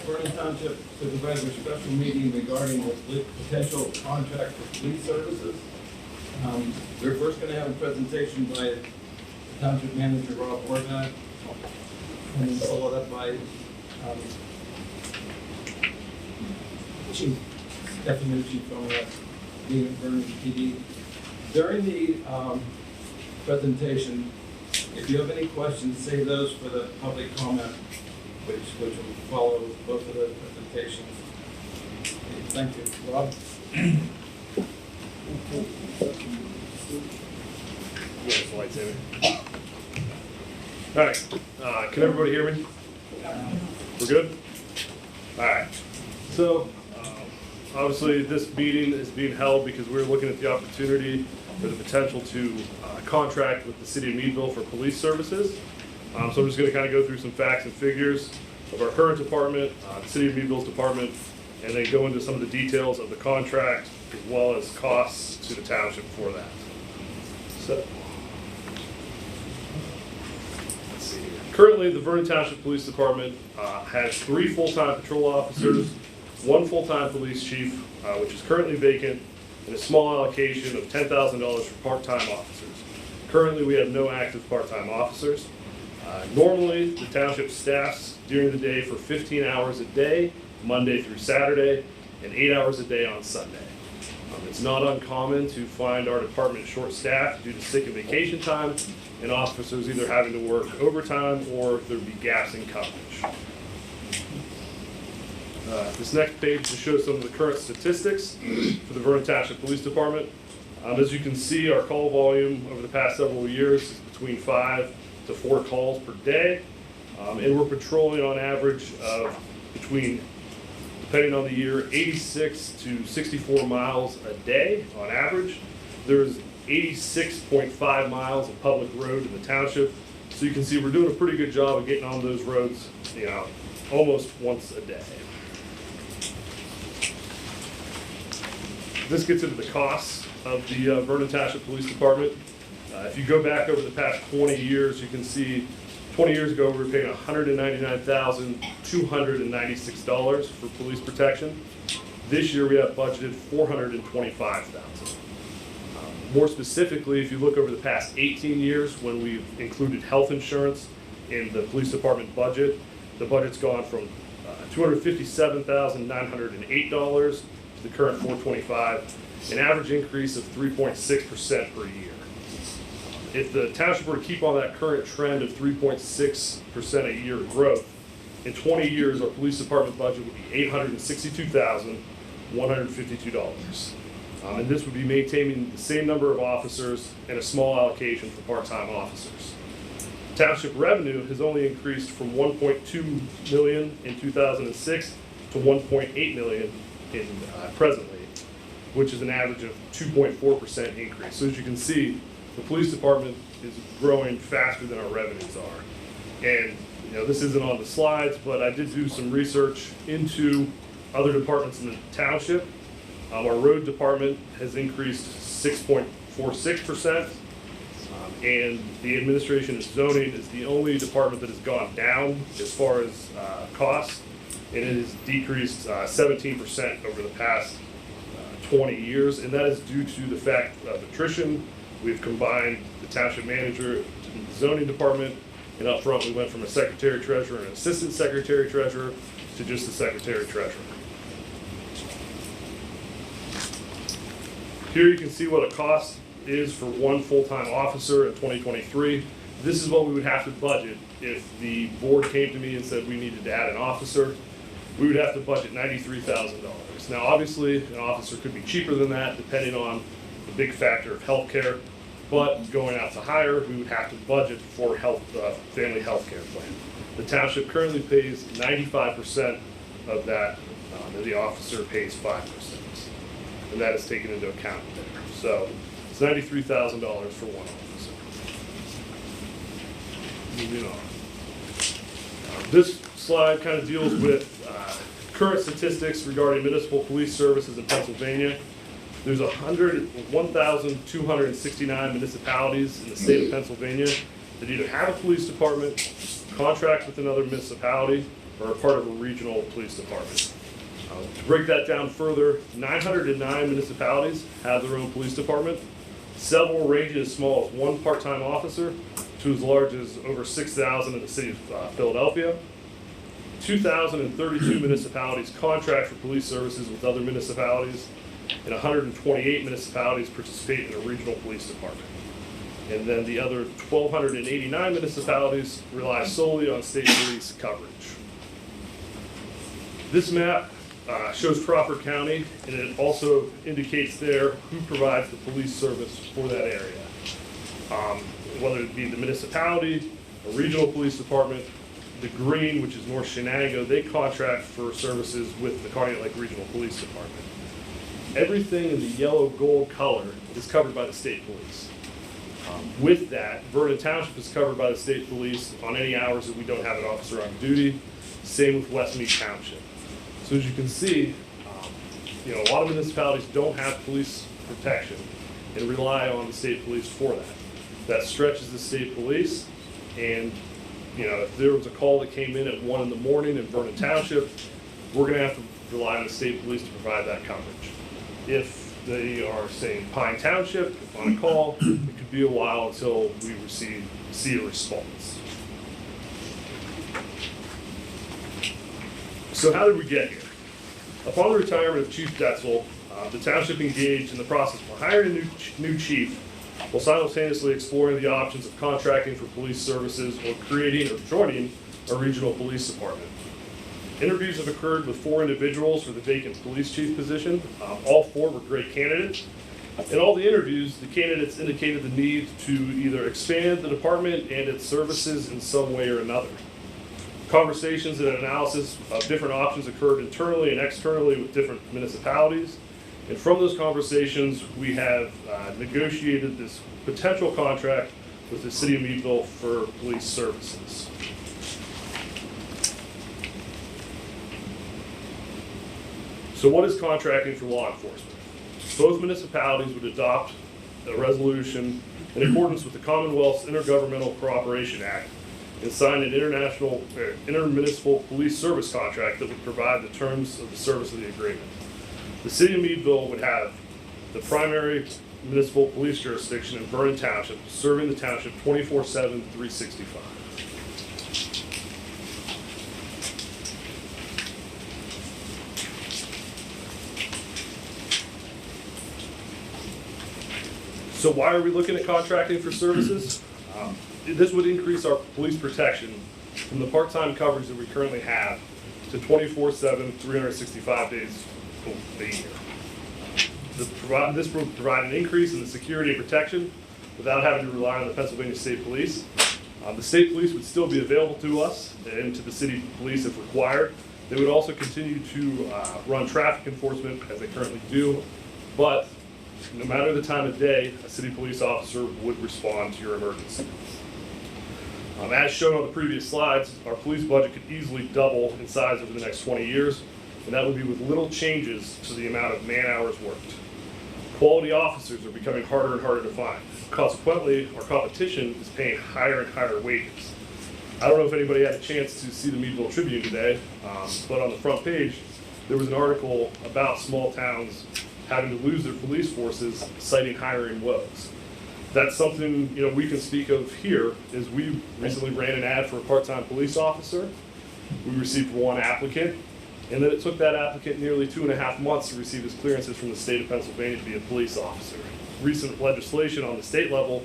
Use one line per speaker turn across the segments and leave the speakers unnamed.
Vernon Township Supervisor special meeting regarding the potential contract for police services. We're first going to have a presentation by Township Manager Rob Orvat, and then followed up by Chief Stefanucci from the Vernon PD. During the presentation, if you have any questions, save those for the public comment, which will follow both of the presentations. Okay, thank you. Rob?
All right, can everybody hear me? We're good? All right, so obviously this meeting is being held because we're looking at the opportunity or the potential to contract with the City of Meadville for police services. So I'm just going to kind of go through some facts and figures of our current department, the City of Meadville's department, and then go into some of the details of the contract as well as costs to the township for that. So, let's see here. Currently, the Vernon Township Police Department has 3 full-time patrol officers, 1 full-time police chief, which is currently vacant, and a small allocation of $10,000 for part-time officers. Currently, we have no active part-time officers. Normally, the township staffs during the day for 15 hours a day, Monday through Saturday, and 8 hours a day on Sunday. It's not uncommon to find our department short-staffed due to sick and vacation time, and officers either having to work overtime or there be gaps in coverage. This next page just shows some of the current statistics for the Vernon Township Police Department. As you can see, our call volume over the past several years is between 5 to 4 calls per day, and we're patrolling on average of between, depending on the year, 86 to 64 miles a day on average. There's 86.5 miles of public road in the township, so you can see we're doing a pretty good job of getting on those roads, almost once a day. This gets into the costs of the Vernon Township Police Department. If you go back over the past 20 years, you can see 20 years ago we were paying $199,296 for police protection. This year we have budgeted $425,000. More specifically, if you look over the past 18 years when we've included health insurance in the police department budget, the budget's gone from $257,908 to the current $425, an average increase of 3.6% per year. If the township were to keep on that current trend of 3.6% a year growth, in 20 years our police department budget would be $862,152. And this would be maintaining the same number of officers and a small allocation for part-time officers. Township revenue has only increased from $1.2 million in 2006 to $1.8 million in presently, which is an average of 2.4% increase. So as you can see, the police department is growing faster than our revenues are. And this isn't on the slides, but I did do some research into other departments in the township. Our road department has increased 6.46%, and the administration and zoning is the only department that has gone down as far as costs, and it has decreased 17% over the past 20 years, and that is due to the fact of attrition. We've combined the township manager and the zoning department, and up front we went from a secretary-treasurer and assistant secretary-treasurer to just the secretary-treasurer. Here you can see what a cost is for 1 full-time officer in 2023. This is what we would have to budget if the board came to me and said we needed to add an officer. We would have to budget $93,000. Now obviously an officer could be cheaper than that depending on the big factor of healthcare, but going out to hire, we would have to budget for family health care plan. The township currently pays 95% of that, and the officer pays 5%. And that is taken into account there. So it's $93,000 for 1 officer. Moving on. This slide kind of deals with current statistics regarding municipal police services in Pennsylvania. There's 1,269 municipalities in the state of Pennsylvania that either have a police department, contract with another municipality, are a part of a regional police department. To break that down further, 909 municipalities have their own police department. Several ranging as small as one part-time officer to as large as over 6,000 in the city of Philadelphia. 2,032 municipalities contract for police services with other municipalities, and 128 municipalities participate in a regional police department. And then the other 1,289 municipalities rely solely on state police coverage. This map shows Crawford County, and it also indicates there who provides the police service for that area. Whether it be the municipality, a regional police department, the green, which is North Shenango, they contract for services with the Carnegie Lake Regional Police Department. Everything in the yellow gold color is covered by the state police. With that, Vernon Township is covered by the state police on any hours that we don't have an officer on duty. Same with Westmead Township. So as you can see, a lot of municipalities don't have police protection and rely on the state police for that. That stretches the state police, and if there was a call that came in at 1 in the morning in Vernon Township, we're going to have to rely on the state police to provide that coverage. If they are, say, in Pine Township on a call, it could be a while until we see a response. So how did we get here? Upon the retirement of Chief Detzel, the township engaged in the process of hiring a new chief while simultaneously exploring the options of contracting for police services or creating or joining a regional police department. Interviews have occurred with 4 individuals for the vacant police chief position. All 4 were great candidates. In all the interviews, the candidates indicated the need to either expand the department and its services in some way or another. Conversations and analysis of different options occurred internally and externally with different municipalities. And from those conversations, we have negotiated this potential contract with the City of Meadville for police services. So what is contracting for law enforcement? Both municipalities would adopt a resolution in accordance with the Commonwealth's Intergovernmental Cooperation Act and sign an intermunicipal police service contract that would provide the terms of the service of the agreement. The City of Meadville would have the primary municipal police jurisdiction in Vernon Township, serving the township 24/7, 365. So why are we looking at contracting for services? This would increase our police protection from the part-time coverage that we currently have to 24/7, 365 days a year. This would provide an increase in the security and protection without having to rely on the Pennsylvania State Police. The state police would still be available to us and to the city police if required. They would also continue to run traffic enforcement as they currently do, but no matter the time of day, a city police officer would respond to your emergency. As shown on the previous slides, our police budget could easily double in size over the next 20 years, and that would be with little changes to the amount of man hours worked. Quality officers are becoming harder and harder to find. Consequently, our competition is paying higher and higher wages. I don't know if anybody had a chance to see the Meadville Tribune today, but on the front page, there was an article about small towns having to lose their police forces, citing hiring woes. That's something we can speak of here. Is we recently ran an ad for a part-time police officer. We received 1 applicant, and then it took that applicant nearly 2.5 months to receive his clearances from the state of Pennsylvania to be a police officer. Recent legislation on the state level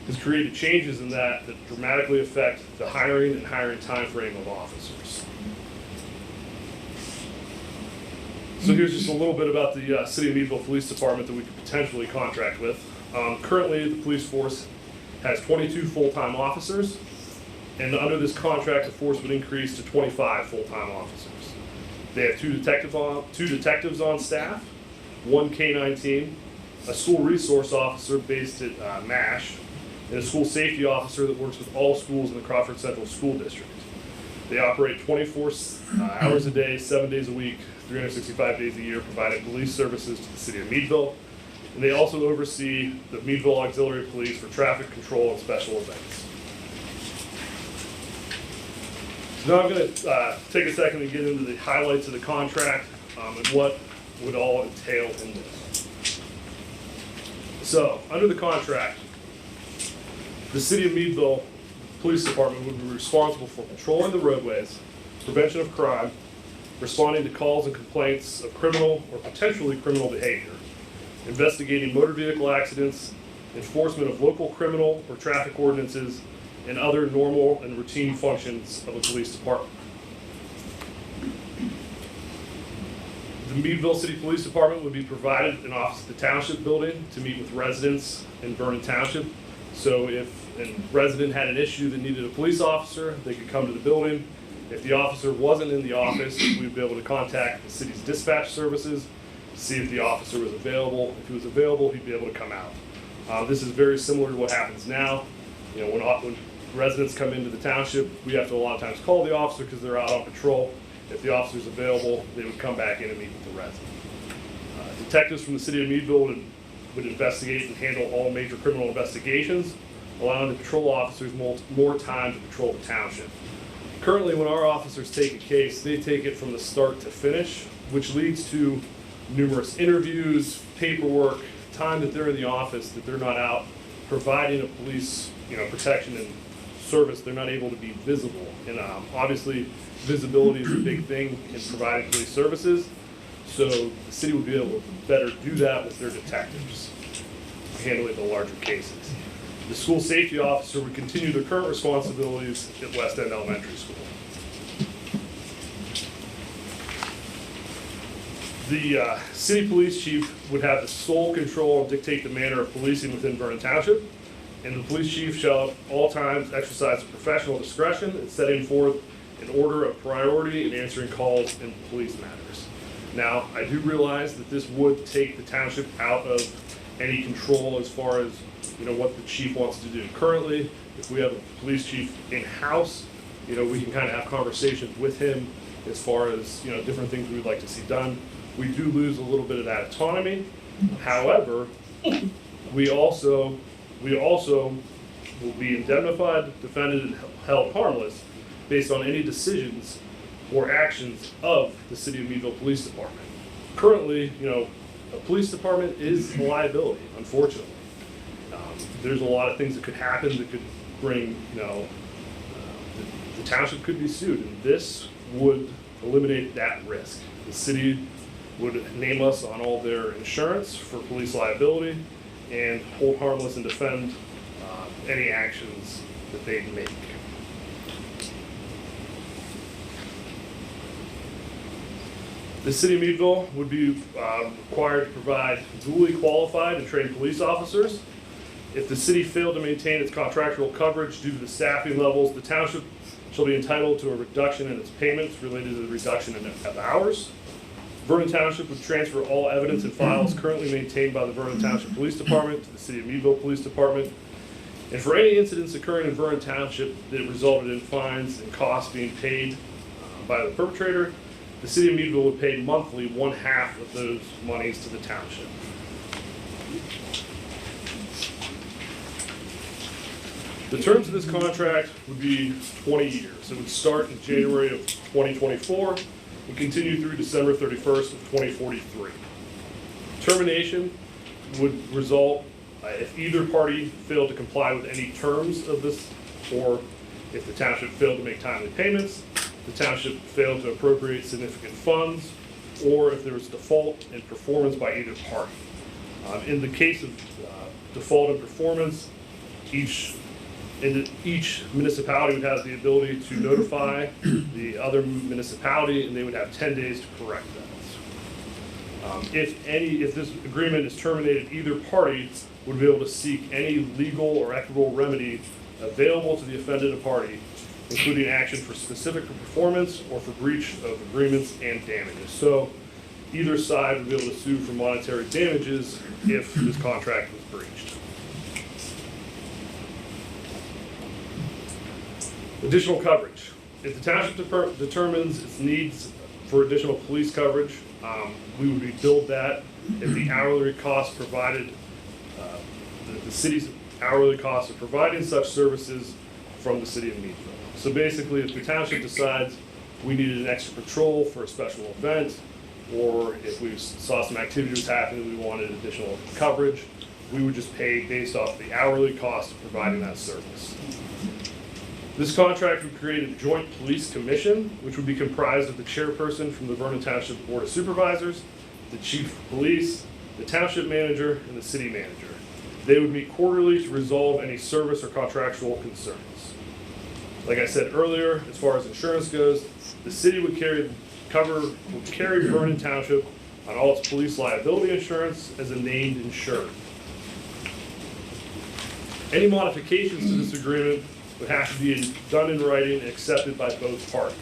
has created changes in that dramatically affect the hiring and hiring time frame of officers. So here's just a little bit about the City of Meadville Police Department that we could potentially contract with. Currently, the police force has 22 full-time officers, and under this contract, the force would increase to 25 full-time officers. They have 2 detectives on staff, 1 K-9 team, a school resource officer based at MASH, and a school safety officer that works with all schools in the Crawford Central School District. They operate 24 hours a day, 7 days a week, 365 days a year, providing police services to the City of Meadville. And they also oversee the Meadville Auxiliary Police for traffic control and special events. So now I'm going to take a second to get into the highlights of the contract and what would all entail in this. So, under the contract, the City of Meadville Police Department would be responsible for patrolling the roadways, prevention of crime, responding to calls and complaints of criminal or potentially criminal behavior, investigating motor vehicle accidents, enforcement of local criminal or traffic ordinances, and other normal and routine functions of a police department. The Meadville City Police Department would be provided an office at the Township building to meet with residents in Vernon Township. So if a resident had an issue that needed a police officer, they could come to the building. If the officer wasn't in the office, we'd be able to contact the city's dispatch services to see if the officer was available. If he was available, he'd be able to come out. This is very similar to what happens now. You know, when residents come into the township, we have to a lot of times call the officer because they're out on patrol. If the officer's available, they would come back in and meet with the resident. Detectives from the City of Meadville would investigate and handle all major criminal investigations, allowing the patrol officers more time to patrol the township. Currently, when our officers take a case, they take it from the start to finish, which leads to numerous interviews, paperwork, time that they're in the office, that they're not out providing a police, protection and service. They're not able to be visible, and obviously, visibility is a big thing in providing police services. So the city would be able to better do that with their detectives, handling the larger cases. The school safety officer would continue their current responsibilities at West End Elementary School. The city police chief would have the sole control and dictate the manner of policing within Vernon Township, and the police chief shall at all times exercise professional discretion in setting forth an order of priority in answering calls in police matters. Now, I do realize that this would take the township out of any control as far as what the chief wants to do. Currently, if we have a police chief in-house, we can kind of have conversations with him as far as different things we would like to see done. We do lose a little bit of that autonomy. However, we also will be indemnified, defended, and held harmless based on any decisions or actions of the City of Meadville Police Department. Currently, a police department is a liability, unfortunately. There's a lot of things that could happen that could bring, the township could be sued, and this would eliminate that risk. The city would name us on all their insurance for police liability and hold harmless and defend any actions that they make. The City of Meadville would be required to provide duly qualified and trained police officers. If the city failed to maintain its contractual coverage due to the staffing levels, the township shall be entitled to a reduction in its payments related to the reduction of hours. Vernon Township would transfer all evidence and files currently maintained by the Vernon Township Police Department to the City of Meadville Police Department. And for any incidents occurring in Vernon Township that resulted in fines and costs being paid by the perpetrator, the City of Meadville would pay monthly 1/2 of those monies to the township. The terms of this contract would be 20 years. It would start in January of 2024 and continue through December 31st of 2043. Termination would result if either party failed to comply with any terms of this, or if the township failed to make timely payments, the township failed to appropriate significant funds, or if there was default in performance by either party. In the case of default in performance, each municipality would have the ability to notify the other municipality, and they would have 10 days to correct that. If this agreement is terminated, either party would be able to seek any legal or equitable remedy available to the offended party, including action for specific performance or for breach of agreements and damages. So either side would be able to sue for monetary damages if this contract was breached. Additional coverage. If the township determines its needs for additional police coverage, we would be billed that if the hourly cost provided, the city's hourly cost of providing such services from the City of Meadville. So basically, if the township decides we needed an extra patrol for a special event, or if we saw some activity was happening, we wanted additional coverage, we would just pay based off the hourly cost of providing that service. This contract would create a joint police commission, which would be comprised of the chairperson from the Vernon Township Board of Supervisors, the chief of police, the township manager, and the city manager. They would meet quarterly to resolve any service or contractual concerns. Like I said earlier, as far as insurance goes, the city would carry Vernon Township on all its police liability insurance as a named insured. Any modifications to this agreement would have to be done in writing and accepted by both parties.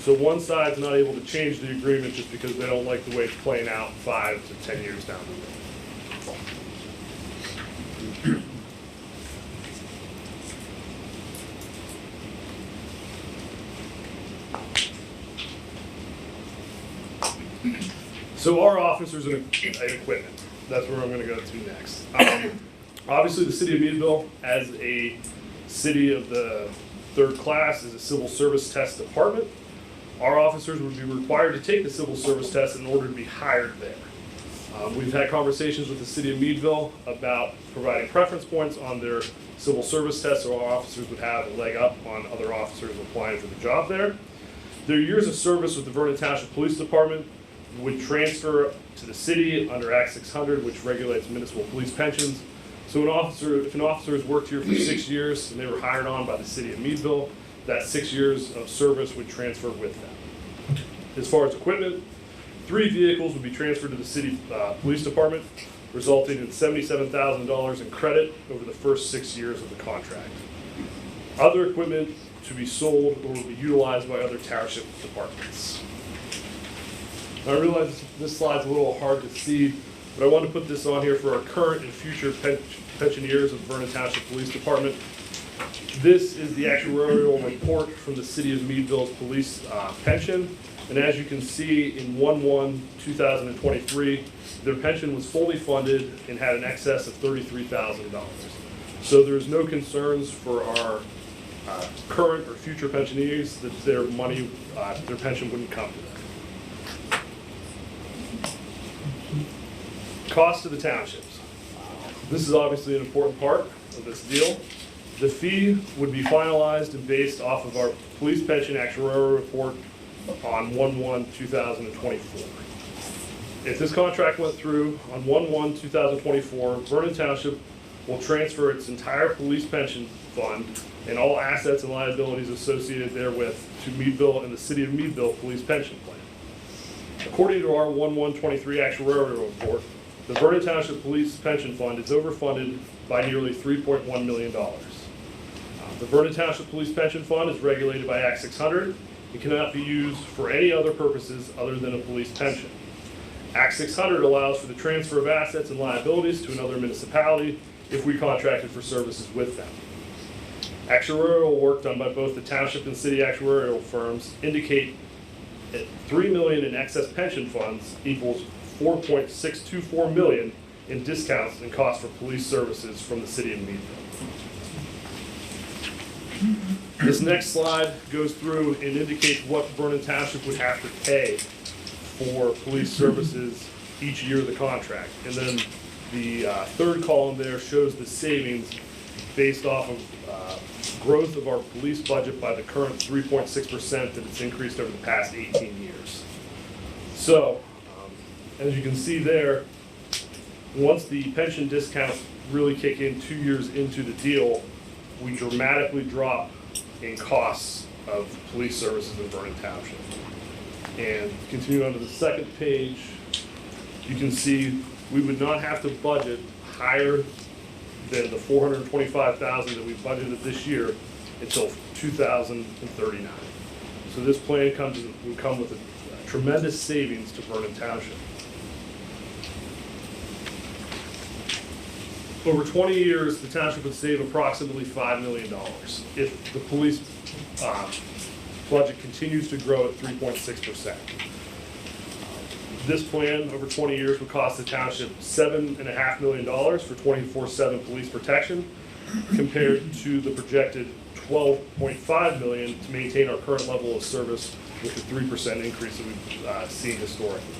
So one side's not able to change the agreement just because they don't like the way it's playing out 5 to 10 years down the road. So our officers and equipment, that's where I'm going to go to next. Obviously, the City of Meadville, as a city of the third class, is a civil service test department. Our officers would be required to take the civil service test in order to be hired there. We've had conversations with the City of Meadville about providing preference points on their civil service test, so our officers would have a leg up on other officers applying for the job there. Their years of service with the Vernon Township Police Department would transfer to the city under Act 600, which regulates municipal police pensions. So if an officer has worked here for 6 years and they were hired on by the City of Meadville, that 6 years of service would transfer with them. As far as equipment, 3 vehicles would be transferred to the city police department, resulting in $77,000 in credit over the first 6 years of the contract. Other equipment to be sold or will be utilized by other township departments. Now, I realize this slide's a little hard to see, but I want to put this on here for our current and future pensioners of Vernon Township Police Department. This is the actuarial report from the City of Meadville's police pension. And as you can see, in 1/1/2023, their pension was fully funded and had an excess of $33,000. So there's no concerns for our current or future pensionees that their money, their pension wouldn't come to them. Cost to the townships. This is obviously an important part of this deal. The fee would be finalized and based off of our police pension actuarial report on 1/1/2024. If this contract went through on 1/1/2024, Vernon Township will transfer its entire police pension fund and all assets and liabilities associated therewith to Meadville and the City of Meadville Police Pension Plan. According to our 1/1/23 actuarial report, the Vernon Township Police Pension Fund is overfunded by nearly $3.1 million. The Vernon Township Police Pension Fund is regulated by Act 600 and cannot be used for any other purposes other than a police pension. Act 600 allows for the transfer of assets and liabilities to another municipality if we contracted for services with them. Actuarial work done by both the township and city actuarial firms indicate that $3 million in excess pension funds equals $4.624 million in discounts and costs for police services from the City of Meadville. This next slide goes through and indicates what Vernon Township would have to pay for police services each year of the contract. And then the third column there shows the savings based off of growth of our police budget by the current 3.6% that it's increased over the past 18 years. So, as you can see there, once the pension discounts really kick in 2 years into the deal, we dramatically drop in costs of police services in Vernon Township. And continue on to the second page, you can see we would not have to budget higher than the $425,000 that we budgeted this year until 2039. So this plan would come with a tremendous savings to Vernon Township. Over 20 years, the township would save approximately $5 million if the police budget continues to grow at 3.6%. This plan over 20 years would cost the township $7.5 million for 24/7 police protection, compared to the projected $12.5 million to maintain our current level of service with the 3% increase that we've seen historically.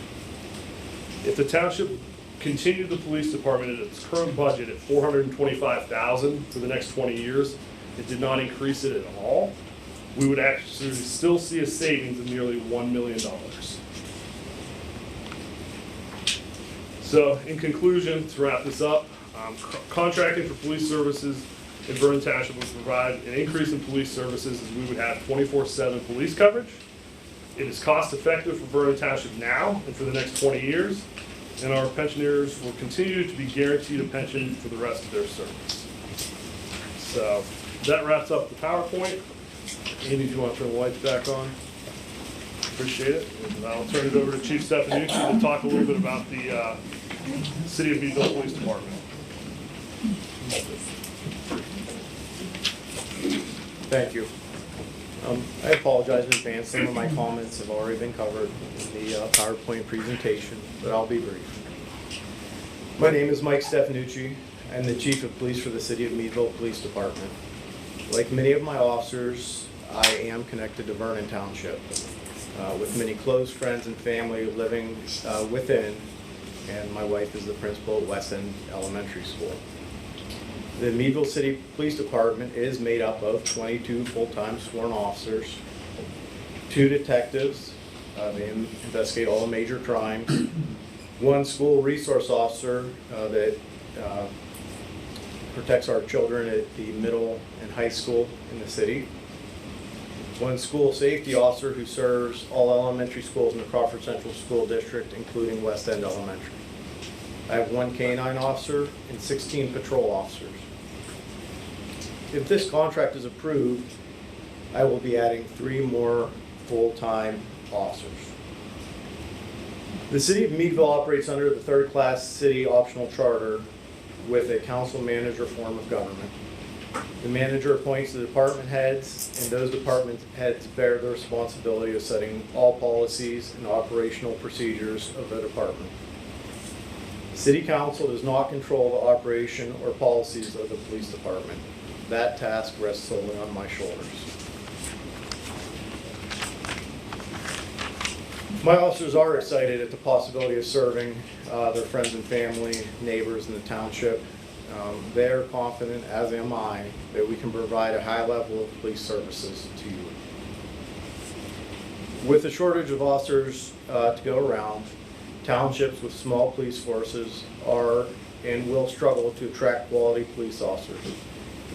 If the township continued the police department at its current budget at $425,000 for the next 20 years, it did not increase it at all, we would actually still see a savings of nearly $1 million. So, in conclusion, to wrap this up, contracting for police services in Vernon Township would provide an increase in police services as we would have 24/7 police coverage. It is cost effective for Vernon Township now and for the next 20 years, and our pensioners will continue to be guaranteed a pension for the rest of their service. So that wraps up the PowerPoint. Andy, do you want to turn the lights back on? Appreciate it. And I'll turn it over to Chief Stefanucci to talk a little bit about the City of Meadville Police Department.
Thank you. I apologize in advance. Some of my comments have already been covered in the PowerPoint presentation, but I'll be brief. My name is Mike Stefanucci. I'm the Chief of Police for the City of Meadville Police Department. Like many of my officers, I am connected to Vernon Township, with many close friends and family living within, and my wife is the principal at West End Elementary School. The Meadville City Police Department is made up of 22 full-time sworn officers, 2 detectives, they investigate all major crimes, 1 school resource officer that protects our children at the middle and high school in the city, 1 school safety officer who serves all elementary schools in the Crawford Central School District, including West End Elementary. I have 1 canine officer and 16 patrol officers. If this contract is approved, I will be adding 3 more full-time officers. The City of Meadville operates under the 3rd-class city optional charter with a council manager form of government. The manager appoints the department heads, and those department heads bear the responsibility of setting all policies and operational procedures of the department. City Council does not control the operation or policies of the police department. That task rests solely on my shoulders. My officers are excited at the possibility of serving their friends and family, neighbors in the township. They're confident, as am I, that we can provide a high level of police services to you. With a shortage of officers to go around, townships with small police forces are and will struggle to attract quality police officers,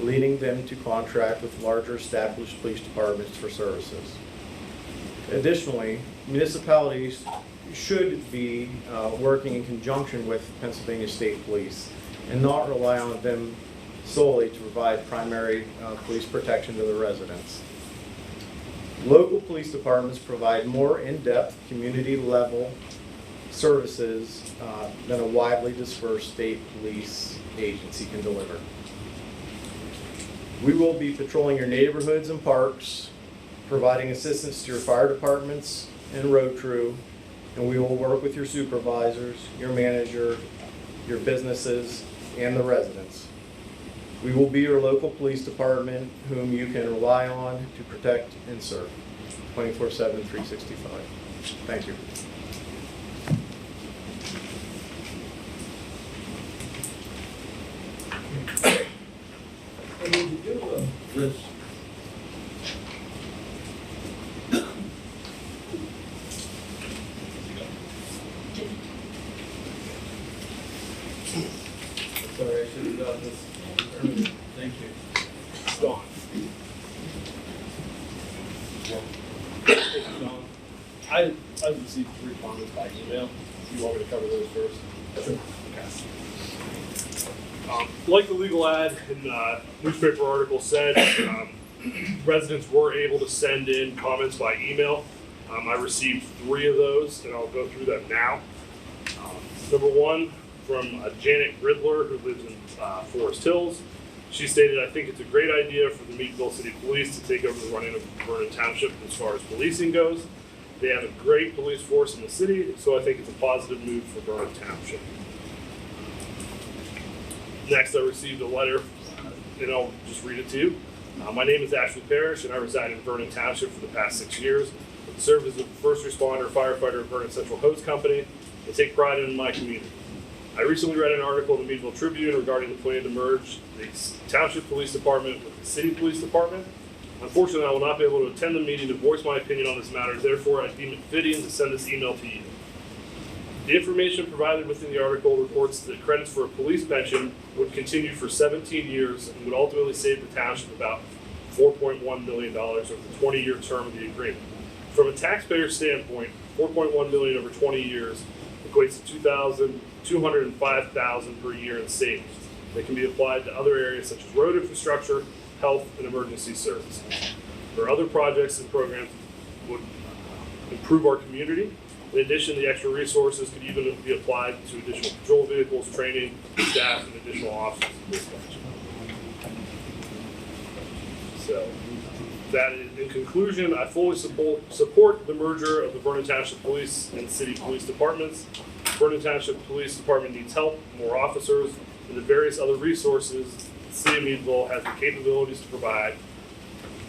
leading them to contract with larger established police departments for services. Additionally, municipalities should be working in conjunction with Pennsylvania State Police and not rely on them solely to provide primary police protection to the residents. Local police departments provide more in-depth community-level services than a widely dispersed state police agency can deliver. We will be patrolling your neighborhoods and parks, providing assistance to your fire departments and road crew, and we will work with your supervisors, your manager, your businesses, and the residents. We will be your local police department whom you can rely on to protect and serve 24/7, 365. Thank you.
I mean, to do this, sorry, I should have done this earlier. Thank you.
It's gone. I received 3 comments by email. Do you want me to cover those first?
Sure.
Okay. Like the legal ad in the newspaper article said, residents were able to send in comments by email. I received 3 of those, and I'll go through them now. Number 1, from Janet Riddler, who lives in Forest Hills. She stated, "I think it's a great idea for the Meadville City Police to take over the running of Vernon Township as far as policing goes. They have a great police force in the city, so I think it's a positive move for Vernon Township." Next, I received a letter, and I'll just read it to you. My name is Ashley Parrish, and I reside in Vernon Township for the past 6 years. I serve as a first responder firefighter at Vernon Central Hose Company and take pride in my community. I recently read an article in the Meadville Tribune regarding the plan to merge the Township Police Department with the City Police Department. Unfortunately, I will not be able to attend the meeting to voice my opinion on this matter, therefore I deem it fitting to send this email to you. The information provided within the article reports that credits for a police pension would continue for 17 years and would ultimately save the township about $4.1 million over the 20-year term of the agreement. From a taxpayer standpoint, $4.1 million over 20 years equates to $205,000 per year in savings that can be applied to other areas such as road infrastructure, health, and emergency services. Or other projects and programs would improve our community. In addition, the extra resources could even be applied to additional patrol vehicles, training, staff, and additional officers and dispatch. So, that is, in conclusion, I fully support the merger of the Vernon Township Police and City Police Departments. Vernon Township Police Department needs help, more officers, and the various other resources the City of Meadville has the capabilities to provide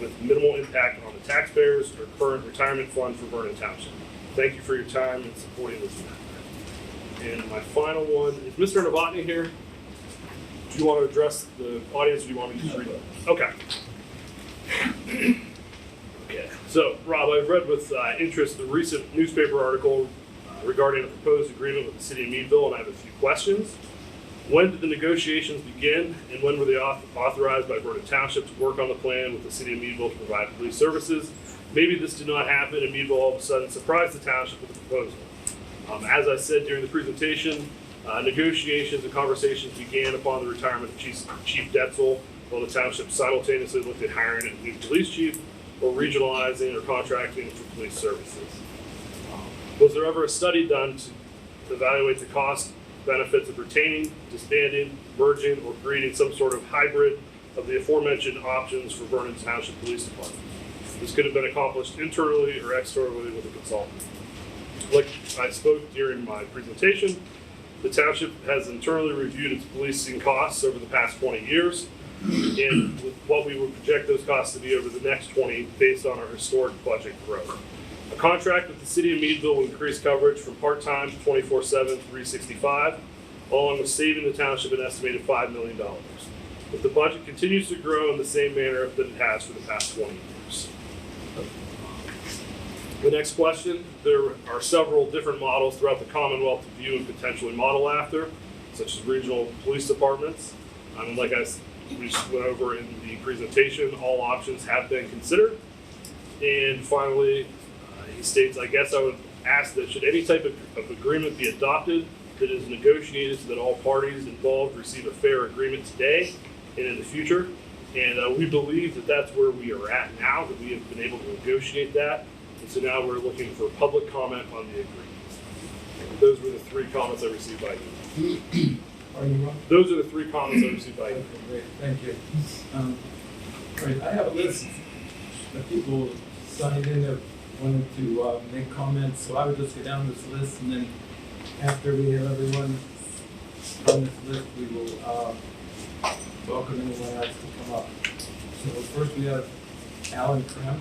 with minimal impact on the taxpayers or current retirement fund for Vernon Township. Thank you for your time in supporting this matter. And my final one, is Mr. Novotny here? Do you want to address the audience or do you want me to just read it? Okay. Okay. So, Rob, I've read with interest the recent newspaper article regarding a proposed agreement with the City of Meadville, and I have a few questions. When did the negotiations begin, and when were they authorized by Vernon Township to work on the plan with the City of Meadville to provide police services? Maybe this did not happen, and Meadville all of a sudden surprised the township with the proposal. As I said during the presentation, negotiations and conversations began upon the retirement of Chief Detzel, while the township simultaneously looked at hiring a new police chief or regionalizing or contracting for police services. Was there ever a study done to evaluate the cost benefits of retaining, disbanding, merging, or creating some sort of hybrid of the aforementioned options for Vernon Township Police Department? This could have been accomplished internally or externally with a consultant. Like I spoke during my presentation, the township has internally reviewed its policing costs over the past 20 years, and with what we would project those costs to be over the next 20 based on our historic budget growth. A contract with the City of Meadville will increase coverage from part-time to 24/7, 365, along with saving the township an estimated $5 million. If the budget continues to grow in the same manner that it has for the past 20 years. The next question, there are several different models throughout the Commonwealth to view and potentially model after, such as regional police departments. Like we just went over in the presentation, all options have been considered. And finally, he states, I guess I would ask that should any type of agreement be adopted that is negotiated so that all parties involved receive a fair agreement today and in the future. And we believe that that's where we are at now, that we have been able to negotiate that. And so now we're looking for public comment on the agreement. Those were the 3 comments I received by you. Those are the 3 comments I received by you.
Okay, great, thank you. All right, I have a list of people signed in that wanted to make comments, so I would just go down this list, and then after we have everyone on this list, we will welcome anyone else to come up. So first we have Alan Krem.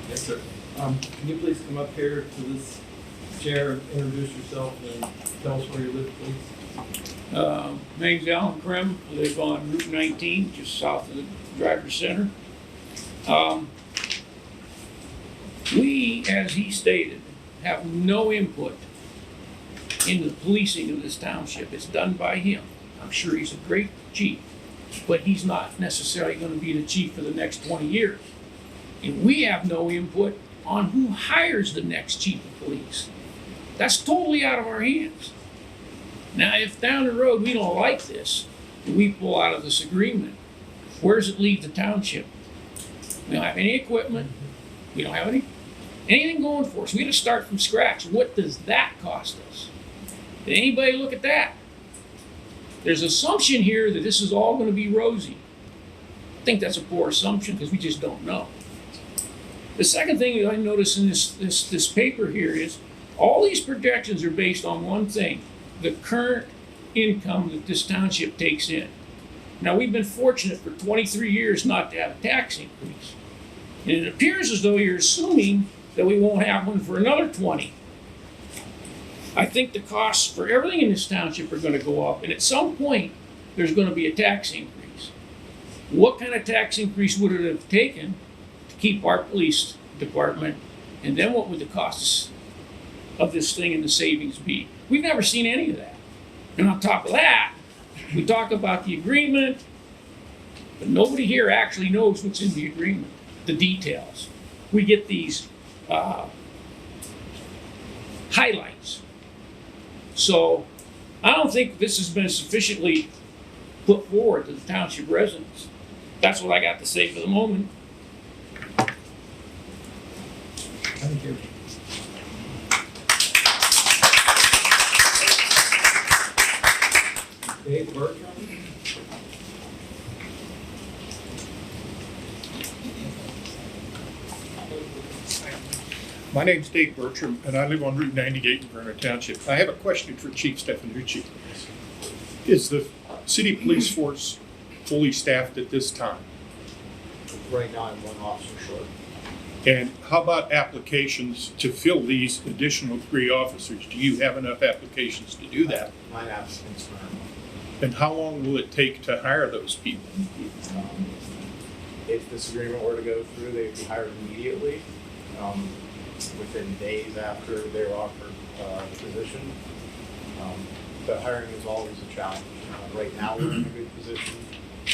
Yes, sir. Can you please come up here to this chair, introduce yourself, and tell us where you live, please?
My name's Alan Krim. I live on Route 19, just south of the Driver's Center. We, as he stated, have no input in the policing of this township. It's done by him. I'm sure he's a great chief, but he's not necessarily going to be the chief for the next 20 years. And we have no input on who hires the next chief of police. That's totally out of our hands. Now, if down the road we don't like this, and we pull out of this agreement, where does it leave the township? We don't have any equipment. We don't have anything going for us. We got to start from scratch. What does that cost us? Did anybody look at that? There's assumption here that this is all going to be rosy. I think that's a poor assumption because we just don't know. The second thing that I noticed in this paper here is all these projections are based on one thing: the current income that this township takes in. Now, we've been fortunate for 23 years not to have a tax increase. And it appears as though you're assuming that we won't have one for another 20. I think the costs for everything in this township are gonna go up, and at some point, there's gonna be a tax increase. What kind of tax increase would it have taken to keep our police department? And then what would the costs of this thing and the savings be? We've never seen any of that. And on top of that, we talk about the agreement, but nobody here actually knows what's in the agreement, the details. We get these highlights. So I don't think this has been sufficiently put forward to the township residents. That's what I got to say for the moment.
Thank you. Dave Bertram?
My name's Dave Bertram, and I live on Route 98 in Vernon Township. I have a question for Chief Stefanucci. Is the city police force fully staffed at this time?
Right now, I'm one officer short.
And how about applications to fill these additional 3 officers? Do you have enough applications to do that?
9 applicants currently.
And how long will it take to hire those people?
If this agreement were to go through, they'd be hired immediately, within days after they're offered the position. But hiring is always a challenge. Right now, we're in a good position. I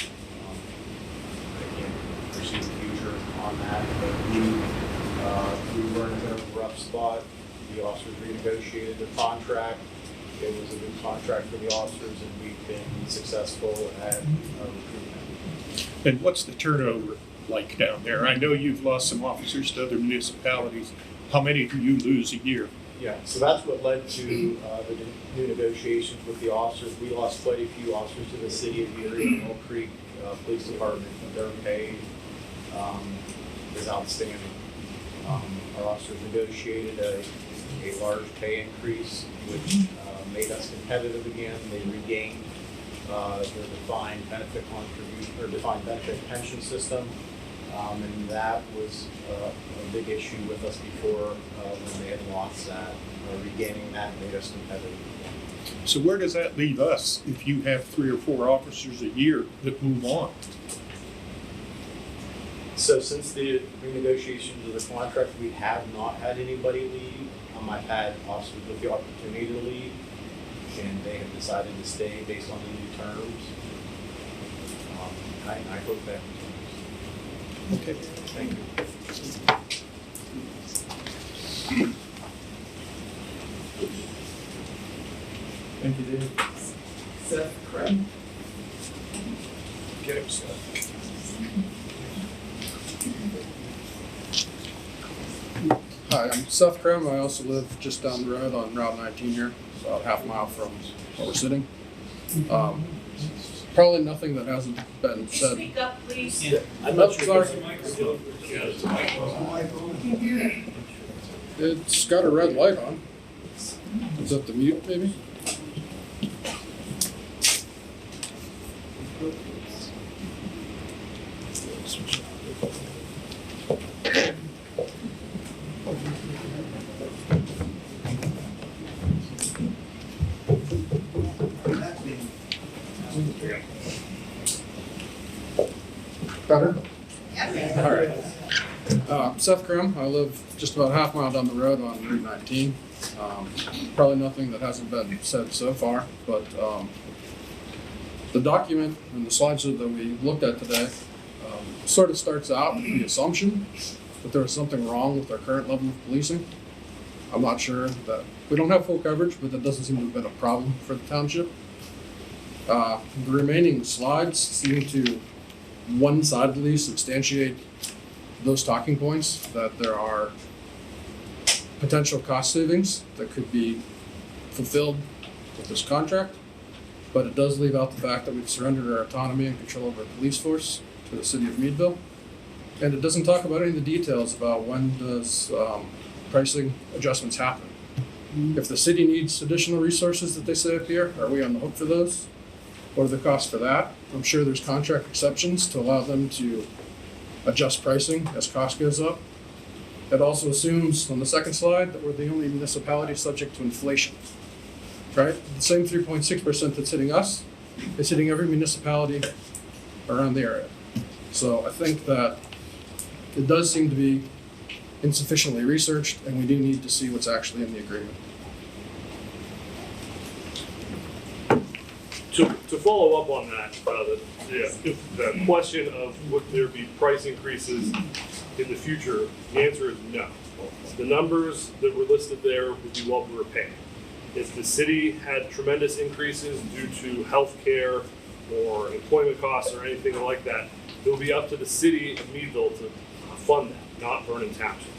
can't foresee the future on that, but we were in a bit of a rough spot. The officers renegotiated the contract. It was a good contract for the officers, and we've been successful at recruitment.
And what's the turnover like down there? I know you've lost some officers to other municipalities. How many do you lose a year?
Yeah, so that's what led to the new negotiations with the officers. We lost quite a few officers to the City of Meadville and Mill Creek Police Department. Their pay is outstanding. Our officers negotiated a large pay increase, which made us competitive again. They regained their defined benefit contribution or defined benefit pension system. And that was a big issue with us before when they had lost that. Regaining that made us competitive.
So where does that leave us if you have 3 or 4 officers a year that move on?
So since the renegotiations of the contract, we have not had anybody leave. I've had officers with the opportunity to leave, and they have decided to stay based on the new terms. I hope that continues.
Okay.
Thank you.
Thank you, Dave. Seth Craig?
Get him, Seth.
Hi, I'm Seth Krim. I also live just down the road on Route 19 here, about half a mile from where we're sitting. Probably nothing that hasn't been said.
Speak up, please.
Sorry. It's got a red light on. Is that the mute, maybe? Better? All right. Seth Krim. I live just about half mile down the road on Route 19. Probably nothing that hasn't been said so far, but the document and the slides that we looked at today sort of starts out with the assumption that there was something wrong with our current level of policing. I'm not sure that we don't have full coverage, but that doesn't seem to have been a problem for the township. The remaining slides seem to one-sidedly substantiate those talking points, that there are potential cost savings that could be fulfilled with this contract, but it does leave out the fact that we've surrendered our autonomy and control over our police force to the City of Meadville. And it doesn't talk about any of the details about when does pricing adjustments happen. If the city needs additional resources that they say up here, are we on the hook for those? What are the costs for that? I'm sure there's contract exceptions to allow them to adjust pricing as cost goes up. It also assumes on the second slide that we're the only municipality subject to inflation, right? The same 3.6% that's hitting us is hitting every municipality around the area. So I think that it does seem to be insufficiently researched, and we do need to see what's actually in the agreement.
To follow up on that, the question of would there be price increases in the future, the answer is no. The numbers that were listed there would be what we were paying. If the city had tremendous increases due to healthcare or employment costs or anything like that, it will be up to the City of Meadville to fund that, not Vernon Township.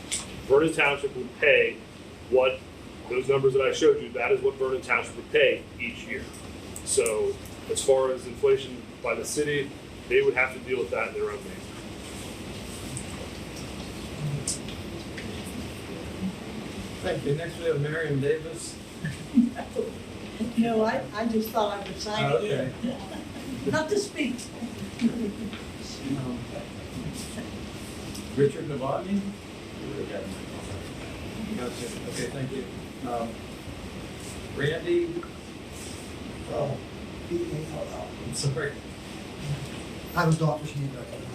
Vernon Township would pay what, those numbers that I showed you, that is what Vernon Township would pay each year. So as far as inflation by the city, they would have to deal with that in their own name.
Thank you. Next we have Miriam Davis.
No, I just thought I would sign
Okay.
in. Not to speak.
Richard Novotny? Gotcha. Okay, thank you. Randy?
Oh,
I'm sorry.
I was Dr. Sneed,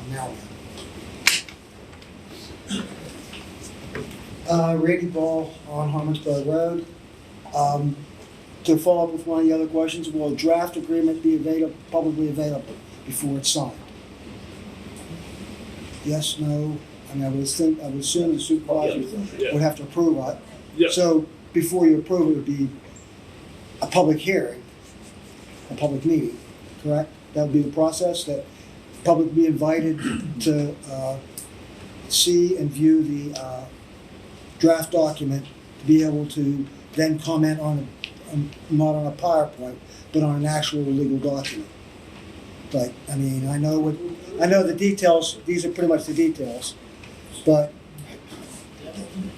I'm now. Randy Ball on Harmonsburg Road. To follow up with one of the other questions, will a draft agreement be publicly available before it's signed? Yes, no? I mean, I would assume the supervisor
Yeah.
would have to approve it.
Yeah.
So before you approve it would be a public hearing, a public meeting, correct? That would be the process, that the public would be invited to see and view the draft document, to be able to then comment on, not on a PowerPoint, but on an actual legal document. But, I mean, I know the details, these are pretty much the details, but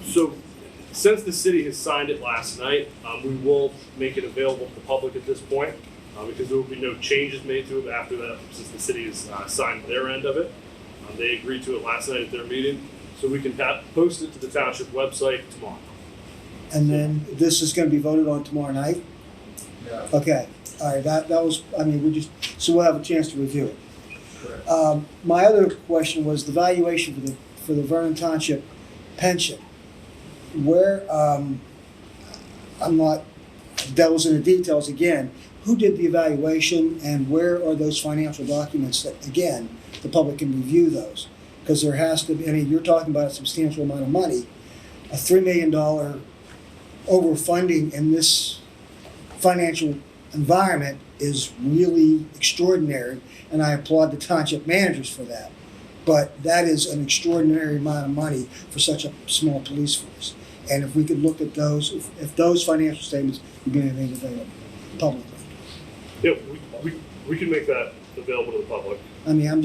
So, since the city has signed it last night, we will make it available to the public at this point, because there will be no changes made to it after that, since the city has signed their end of it. They agreed to it last night at their meeting, so we can post it to the township website tomorrow.
and then this is gonna be voted on tomorrow night?
Yeah.
Okay, all right, that was, I mean, so we'll have a chance to review it.
Correct.
My other question was the valuation for the Vernon Township pension. Where, I'm not devil's in the details again, who did the evaluation and where are those financial documents that, again, the public can review those? Because there has to be, I mean, you're talking about a substantial amount of money. A $3 million overfunding in this financial environment is really extraordinary, and I applaud the township managers for that. But that is an extraordinary amount of money for such a small police force. And if we could look at those, if those financial statements would be made available publicly.
Yeah, we can make that available to the public.
I mean, and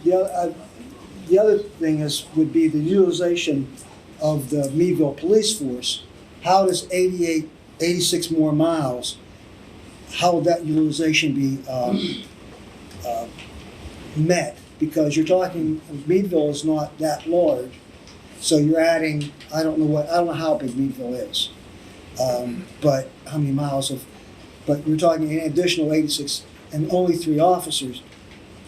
the other thing would be the utilization of the Meadville police force. How does 86 more miles, how would that utilization be met? Because you're talking, Meadville is not that large, so you're adding, I don't know how big Meadville is, but how many miles but you're talking an additional 86 and only 3 officers.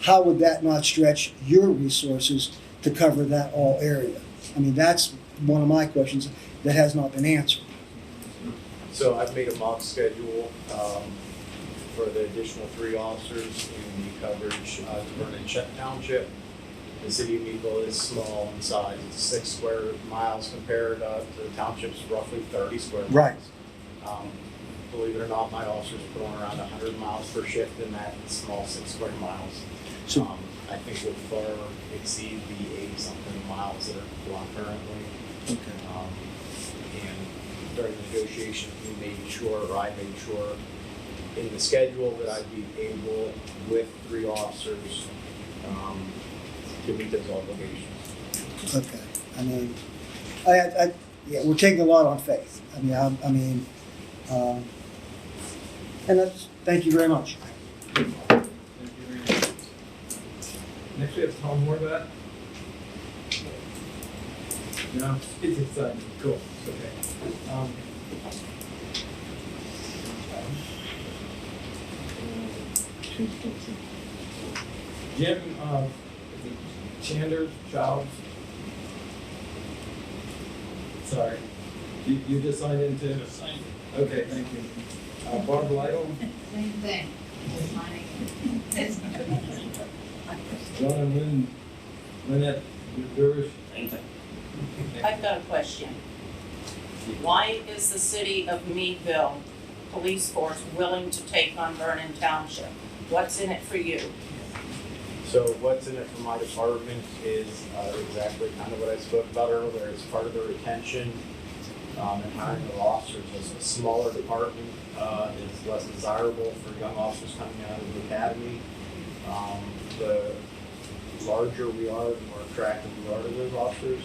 How would that not stretch your resources to cover that all area? I mean, that's one of my questions that has not been answered.
So I've made a mock schedule for the additional 3 officers in the coverage to Vernon Township. The city of Meadville is small in size. It's 6 square miles compared to the township's roughly 30 square miles.
Right.
Believe it or not, my officers put on around 100 miles per shift in that small 6 square miles.
So-
I think would far exceed the 80-something miles that are on currently. And during the negotiations, we made sure, or I made sure, in the schedule that I'd be able, with 3 officers, to meet those obligations.
Okay, I mean, yeah, we're taking a lot on faith. I mean, And that's, thank you very much.
Thank you very much. Next we have Tom Horvath. No, he's excited, cool, okay. Jim, is it Chandler, Childs? Sorry, you just signed in too? Just signed in. Okay, thank you. Barb Lytle,
Same thing.
John and Lynette Durish.
I've got a question. Why is the City of Meadville Police Force willing to take on Vernon Township? What's in it for you?
So what's in it for my department is exactly kind of what I spoke about earlier. It's part of the retention and hiring of officers. As a smaller department is less desirable for young officers coming out of the academy. The larger we are, the more attractive we are to those officers.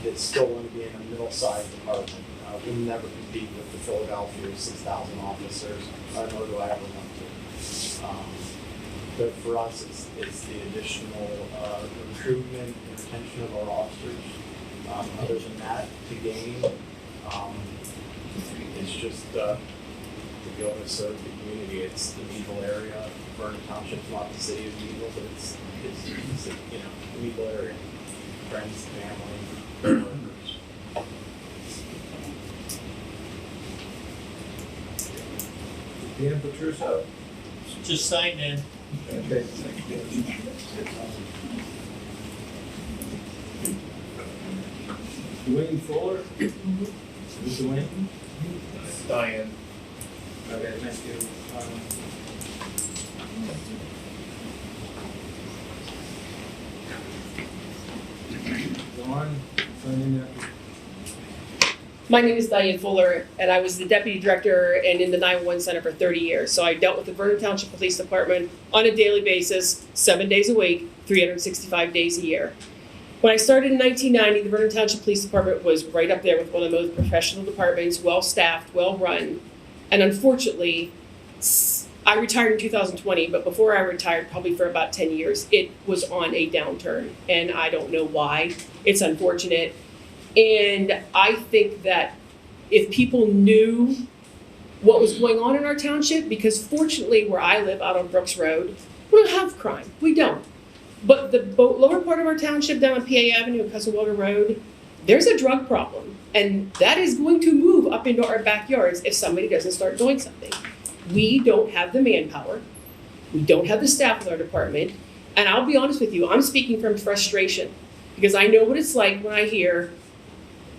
It's still going to be in a middle-sized department. We'll never compete with the Philadelphia 6,000 officers, nor do I ever want to. But for us, it's the additional recruitment and retention of our officers. Other than that, the game, it's just to go and serve the community. It's the Meadville area. Vernon Township's not the city of Meadville, but it's the Meadville area. Friends, family, workers.
Dan Petruso.
Just signed in.
Okay, thank you. Dwayne Fuller. Who's Dwayne?
Diane.
Okay, thank you. Dawn, sign in after.
My name is Diane Fuller, and I was the deputy director and in the 911 center for 30 years. So I dealt with the Vernon Township Police Department on a daily basis, 7 days a week, 365 days a year. When I started in 1990, the Vernon Township Police Department was right up there with one of the most professional departments, well-staffed, well-run. And unfortunately, I retired in 2020, but before I retired, probably for about 10 years, it was on a downturn. And I don't know why. It's unfortunate. And I think that if people knew what was going on in our township, because fortunately where I live out on Brooks Road, we don't have crime. We don't. But the lower part of our township down on PA Avenue and Cussawater Road, there's a drug problem. And that is going to move up into our backyards if somebody doesn't start doing something. We don't have the manpower. We don't have the staff in our department. And I'll be honest with you, I'm speaking from frustration because I know what it's like when I hear,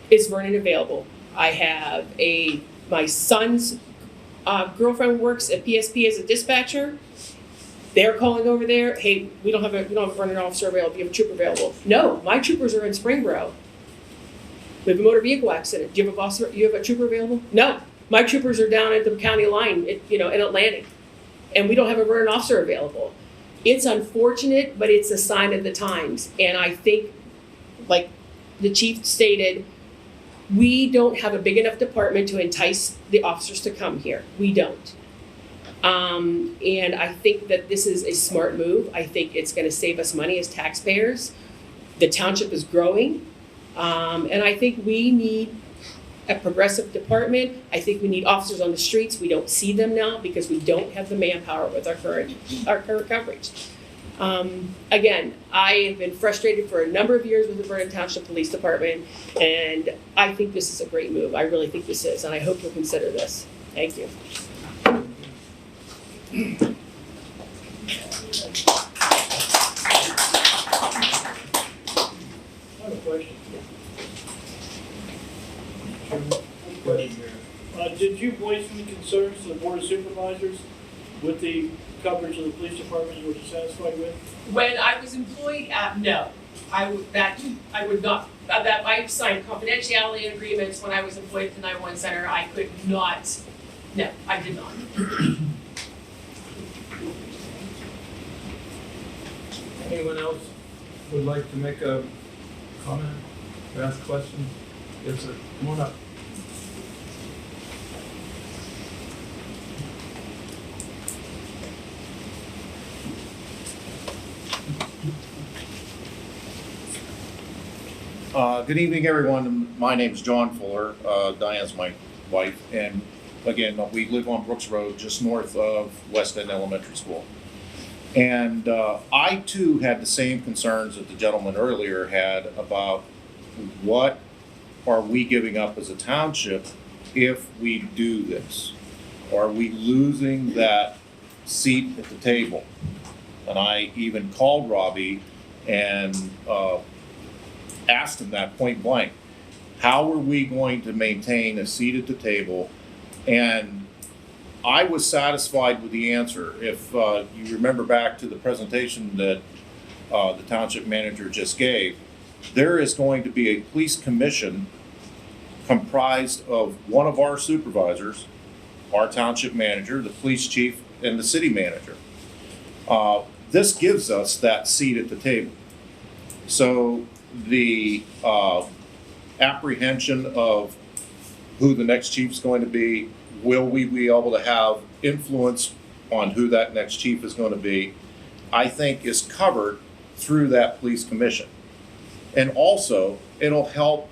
is Vernon available? I have my son's girlfriend works at PSP as a dispatcher. They're calling over there, hey, we don't have a Vernon officer available, do you have a trooper available? No, my troopers are in Springboro. We have a motor vehicle accident, do you have a trooper available? No, my troopers are down at the county line, in Atlantic, and we don't have a Vernon officer available. It's unfortunate, but it's a sign of the times, and I think, like the chief stated, we don't have a big enough department to entice the officers to come here. We don't. And I think that this is a smart move. I think it's going to save us money as taxpayers. The township is growing. And I think we need a progressive department. I think we need officers on the streets. We don't see them now because we don't have the manpower with our current coverage. Again, I have been frustrated for a number of years with the Vernon Township Police Department, and I think this is a great move. I really think this is, and I hope you'll consider this. Thank you.
I have a question. Did you voice any concerns to the Board of Supervisors with the coverage of the police department you were satisfied with?
When I was employed, no, I would not. I signed confidentiality agreements when I was employed at the 911 center. I could not. No, I did not.
Anyone else would like to make a comment or ask a question? Yes, sir. Come on up.
Good evening, everyone. My name is John Fuller. Diane's my wife. And again, we live on Brooks Road, just north of West End Elementary School. And I too had the same concerns that the gentleman earlier had about what are we giving up as a township if we do this? Are we losing that seat at the table? And I even called Robbie and asked him that point blank. How are we going to maintain a seat at the table? And I was satisfied with the answer. If you remember back to the presentation that the township manager just gave, there is going to be a police commission comprised of one of our supervisors, our township manager, the police chief, and the city manager. This gives us that seat at the table. So the apprehension of who the next chief's going to be, will we be able to have influence on who that next chief is going to be, I think is covered through that police commission. And also, it'll help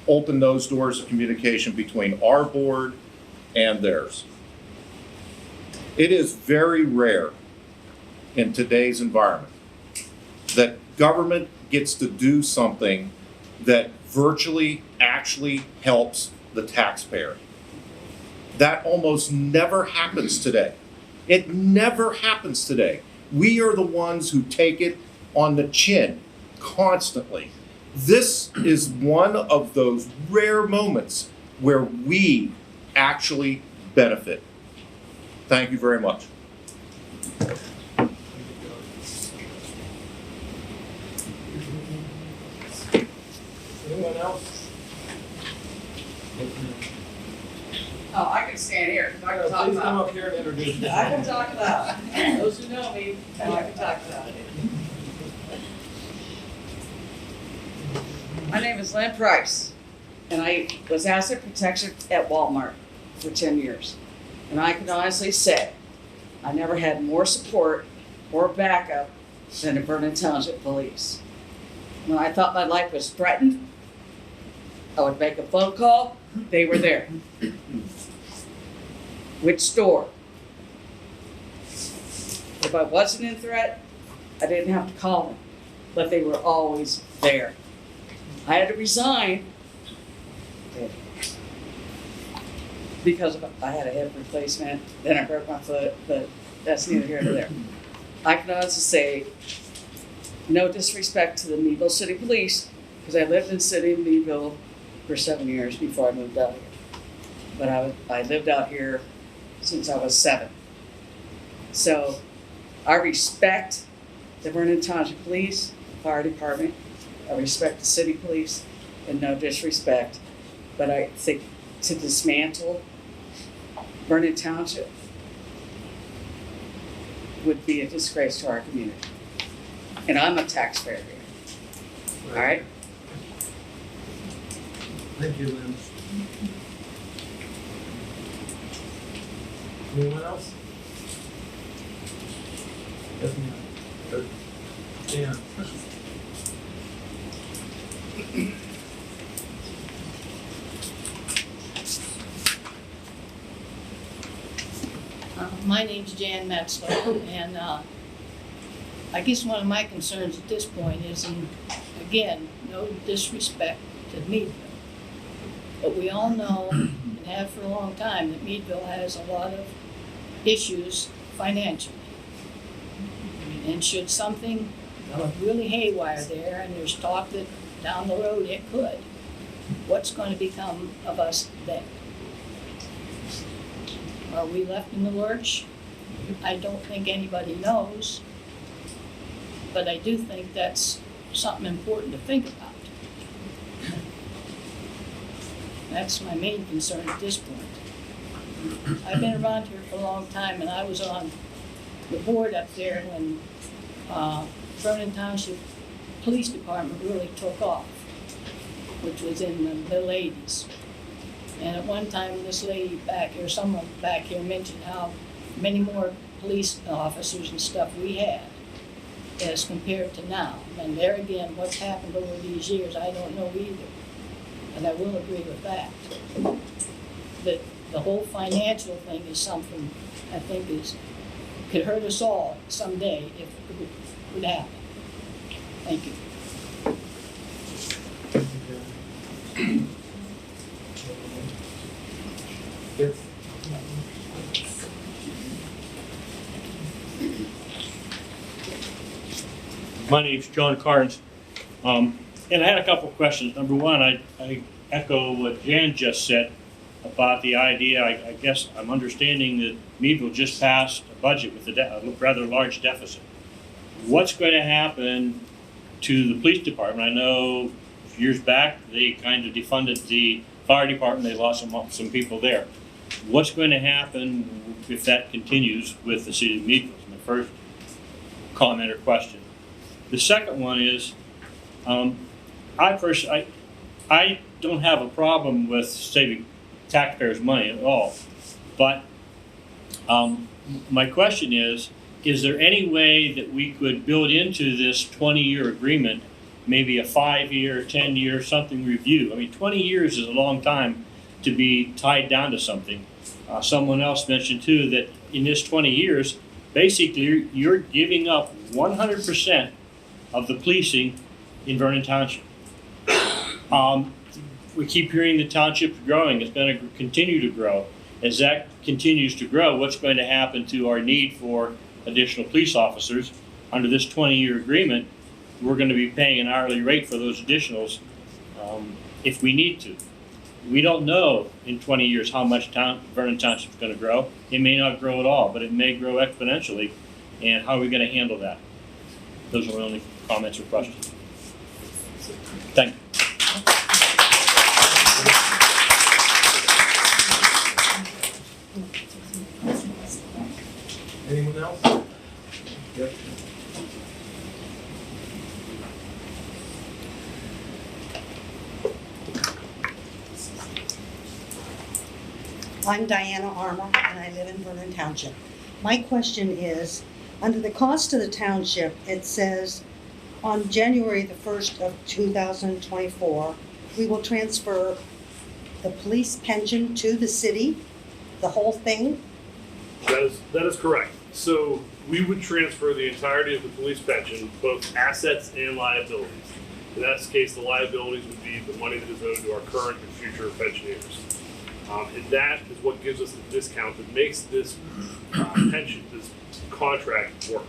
open those doors of communication between our board and theirs. It is very rare in today's environment that government gets to do something that virtually actually helps the taxpayer. That almost never happens today. It never happens today. We are the ones who take it on the chin constantly. This is one of those rare moments where we actually benefit. Thank you very much.
Anyone else?
Oh, I can stand here, 'cause I can talk
Please come
about
up here and introduce
it.
yourself.
I can talk about it. Those who know me, I can talk about it. My name is Lynn Price, and I was asset protection at Walmart for 10 years. And I can honestly say, I never had more support or backup than the Vernon Township Police. When I thought my life was threatened, I would make a phone call, they were there. Which store? If I wasn't in threat, I didn't have to call them, but they were always there. I had to resign because I had a hip replacement, then I broke my foot, but that's neither here nor there. I can honestly say, no disrespect to the Meadville City Police, because I lived in the City of Meadville for 7 years before I moved out here. But I lived out here since I was 7. So I respect the Vernon Township Police, Fire Department. I respect the city police, and no disrespect. But I think to dismantle Vernon Township would be a disgrace to our community. And I'm a taxpayer here. All right?
Thank you, Lynn. Anyone else? Yes, ma'am. Dan.
My name's Jan Metzler, and I guess one of my concerns at this point is, and again, no disrespect to Meadville, but we all know and have for a long time that Meadville has a lot of issues financially. And should something go really haywire there, and there's talk that down the road it could, what's going to become of us then? Are we left in the lurch? I don't think anybody knows, but I do think that's something important to think about. That's my main concern at this point. I've been around here for a long time, and I was on the board up there when Vernon Township Police Department really took off, which was in the middle 80s. And at one time, this lady back here, someone back here mentioned how many more police officers and stuff we had. as compared to now. And there again, what's happened over these years, I don't know either. And I will agree with that. But the whole financial thing is something I think could hurt us all someday if it would happen. Thank you.
My name's John Carnes. And I had a couple of questions. Number one, I echo what Jan just said about the idea. I guess I'm understanding that Meadville just passed a budget with a rather large deficit. What's going to happen to the police department? I know years back they kind of defunded the fire department. They lost some people there. What's going to happen if that continues with the city of Meadville? Is my first comment or question. The second one is, I don't have a problem with saving taxpayers' money at all, but my question is there any way that we could build into this 20-year agreement maybe a 5-year, 10-year something review? I mean, 20 years is a long time to be tied down to something. Someone else mentioned too that in this 20 years, basically you're giving up 100% of the policing in Vernon Township. We keep hearing the township's growing. It's going to continue to grow. As that continues to grow, what's going to happen to our need for additional police officers? Under this 20-year agreement, we're going to be paying an hourly rate for those additionals if we need to. We don't know in 20 years how much Vernon Township is going to grow. It may not grow at all, but it may grow exponentially. And how are we going to handle that? Those are my only comments or questions. Thank you.
Anyone else? Yep.
I'm Diana Armour, and I live in Vernon Township. My question is, under the cost of the township, it says on January the 1st of 2024, we will transfer the police pension to the city, the whole thing?
That is correct. So we would transfer the entirety of the police pension, both assets and liabilities. In that case, the liabilities would be the money that is owed to our current and future pensioners. And that is what gives us the discount that makes this pension, this contract work.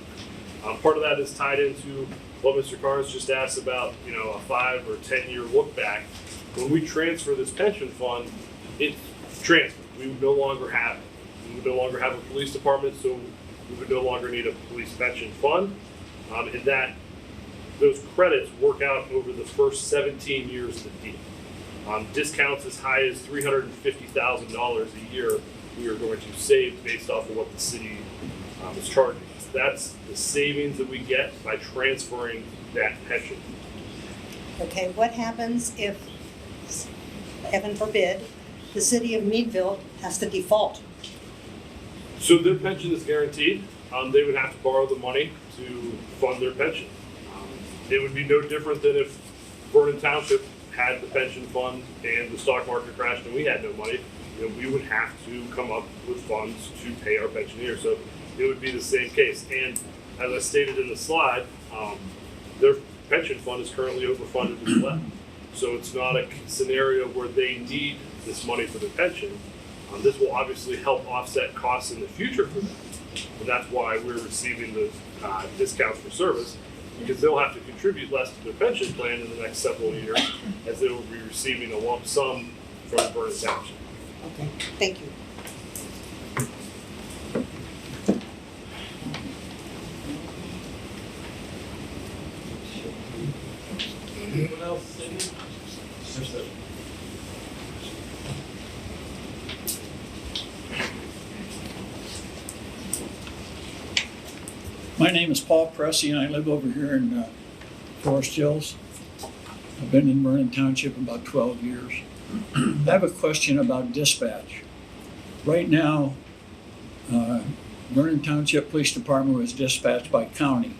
Part of that is tied into what Mr. Carnes just asked about, a 5 or 10 year look back. When we transfer this pension fund, it's transferred. We would no longer have it. We would no longer have a police department, so we would no longer need a police pension fund. And that those credits work out over the first 17 years of the deal. Discounts as high as $350,000 a year we are going to save based off of what the city is charging. That's the savings that we get by transferring that pension.
Okay, what happens if, heaven forbid, the city of Meadville has to default?
So their pension is guaranteed. They would have to borrow the money to fund their pension. It would be no different than if Vernon Township had the pension fund and the stock market crashed and we had no money. We would have to come up with funds to pay our pensioners. So it would be the same case. And as I stated in the slide, their pension fund is currently overfunded as well. So it's not a scenario where they need this money for their pension. This will obviously help offset costs in the future for them. And that's why we're receiving the discounts for service, because they'll have to contribute less to their pension plan in the next several years, as they will be receiving a lump sum from Vernon Township.
Okay, thank you.
Anyone else? Yes, sir.
My name is Paul Pressey, and I live over here in Forest Hills. I've been in Vernon Township about 12 years. I have a question about dispatch. Right now, Vernon Township Police Department was dispatched by county.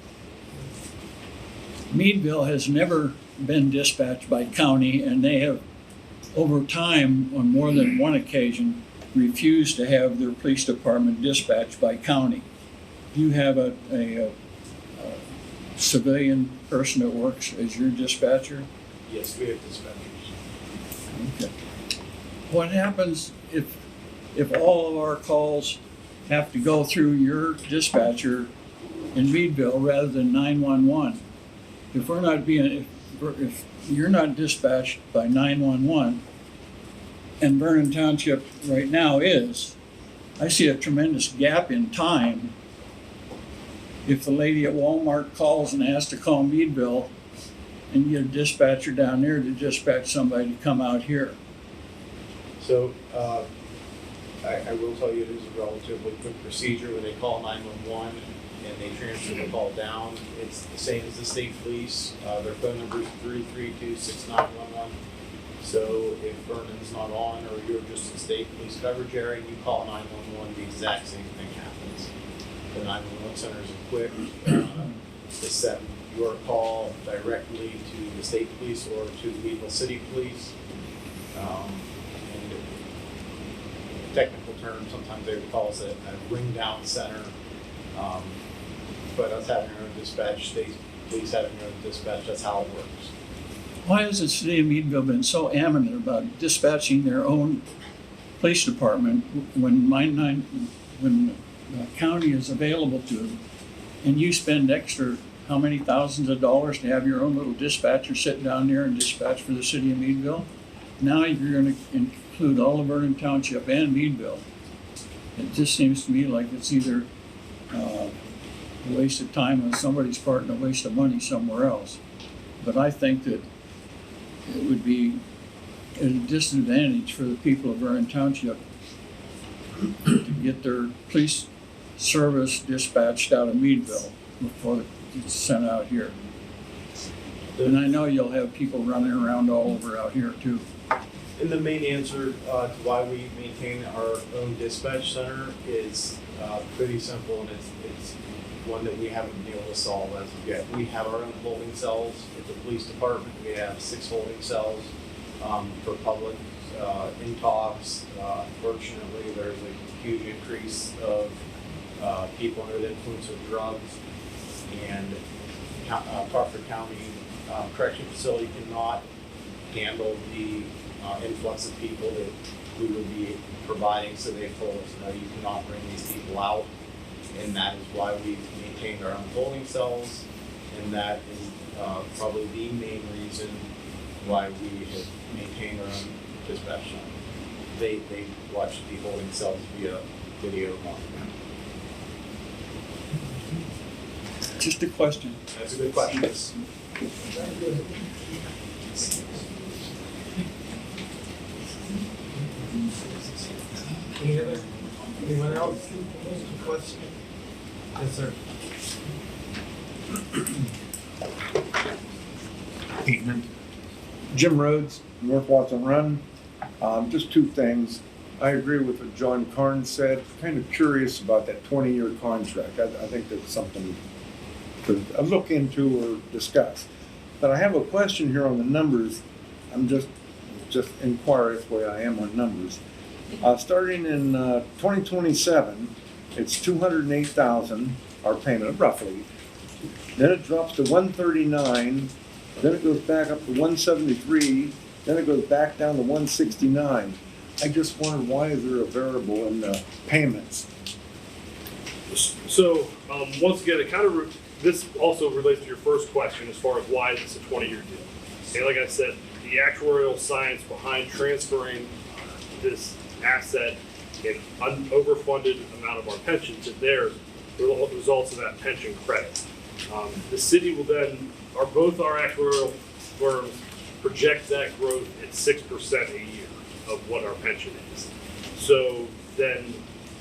Meadville has never been dispatched by county, and they have, over time, on more than one occasion, refused to have their police department dispatched by county. You have a civilian person that works as your dispatcher?
Yes, we have dispatchers.
Okay. What happens if all of our calls have to go through your dispatcher in Meadville rather than 911? If we're not being, if you're not dispatched by 911, and Vernon Township right now is, I see a tremendous gap in time. If the lady at Walmart calls and asks to call Meadville, and you get a dispatcher down there to dispatch somebody to come out here.
So, I will tell you it is a relatively quick procedure when they call 911 and they transfer the call down. It's the same as the state police. Their phone number is 332-6911. So if Vernon's not on or you're just in state police coverage area, you call 911, the exact same thing happens. The 911 center is quick. To send your call directly to the state police or to the Meadville City Police. And in technical terms, sometimes they would call us a ring down center. But us having our own dispatch, state police having their own dispatch, that's how it works.
Why has the city of Meadville been so adamant about dispatching their own police department when the county is available to them? And you spend extra, how many thousands of dollars to have your own little dispatcher sit down there and dispatch for the city of Meadville? Now you're gonna include all of Vernon Township and Meadville. It just seems to me like it's either a waste of time on somebody's part and a waste of money somewhere else. But I think that it would be at a disadvantage for the people of Vernon Township to get their police service dispatched out of Meadville before it's sent out here. And I know you'll have people running around all over out here too.
And the main answer to why we maintain our own dispatch center is pretty simple, and it's one that we haven't been able to solve as of yet. We have our own holding cells at the police department. We have 6 holding cells for public in talks. Unfortunately, there's a huge increase of people under the influence of drugs, and Crawford County Correctional Facility cannot handle the influx of people that we would be providing, so they told us, no, you cannot bring these people out, and that is why we've maintained our own holding cells, and that is probably the main reason why we have maintained our own dispatch center. They watch the holding cells via video monitoring.
Just a question.
That's a good question.
Anyone else? Question? Yes, sir.
Evening. Jim Rhodes, North Watson Run. Just 2 things. I agree with what John Carnes said. Kind of curious about that 20-year contract. I think that's something to look into or discuss. But I have a question here on the numbers. I'm just inquire the way I am on numbers. Starting in 2027, it's $208,000, our payment roughly. Then it drops to $139. Then it goes back up to $173. Then it goes back down to $169. I just wonder, why is there a variable in the payments?
So, once again, it kind of, this also relates to your first question as far as why it's a 20-year deal. Okay, like I said, the actuarial science behind transferring this asset and overfunded amount of our pension to their results of that pension credit. The city will then, both our actuarial firms project that growth at 6% a year of what our pension is. So then,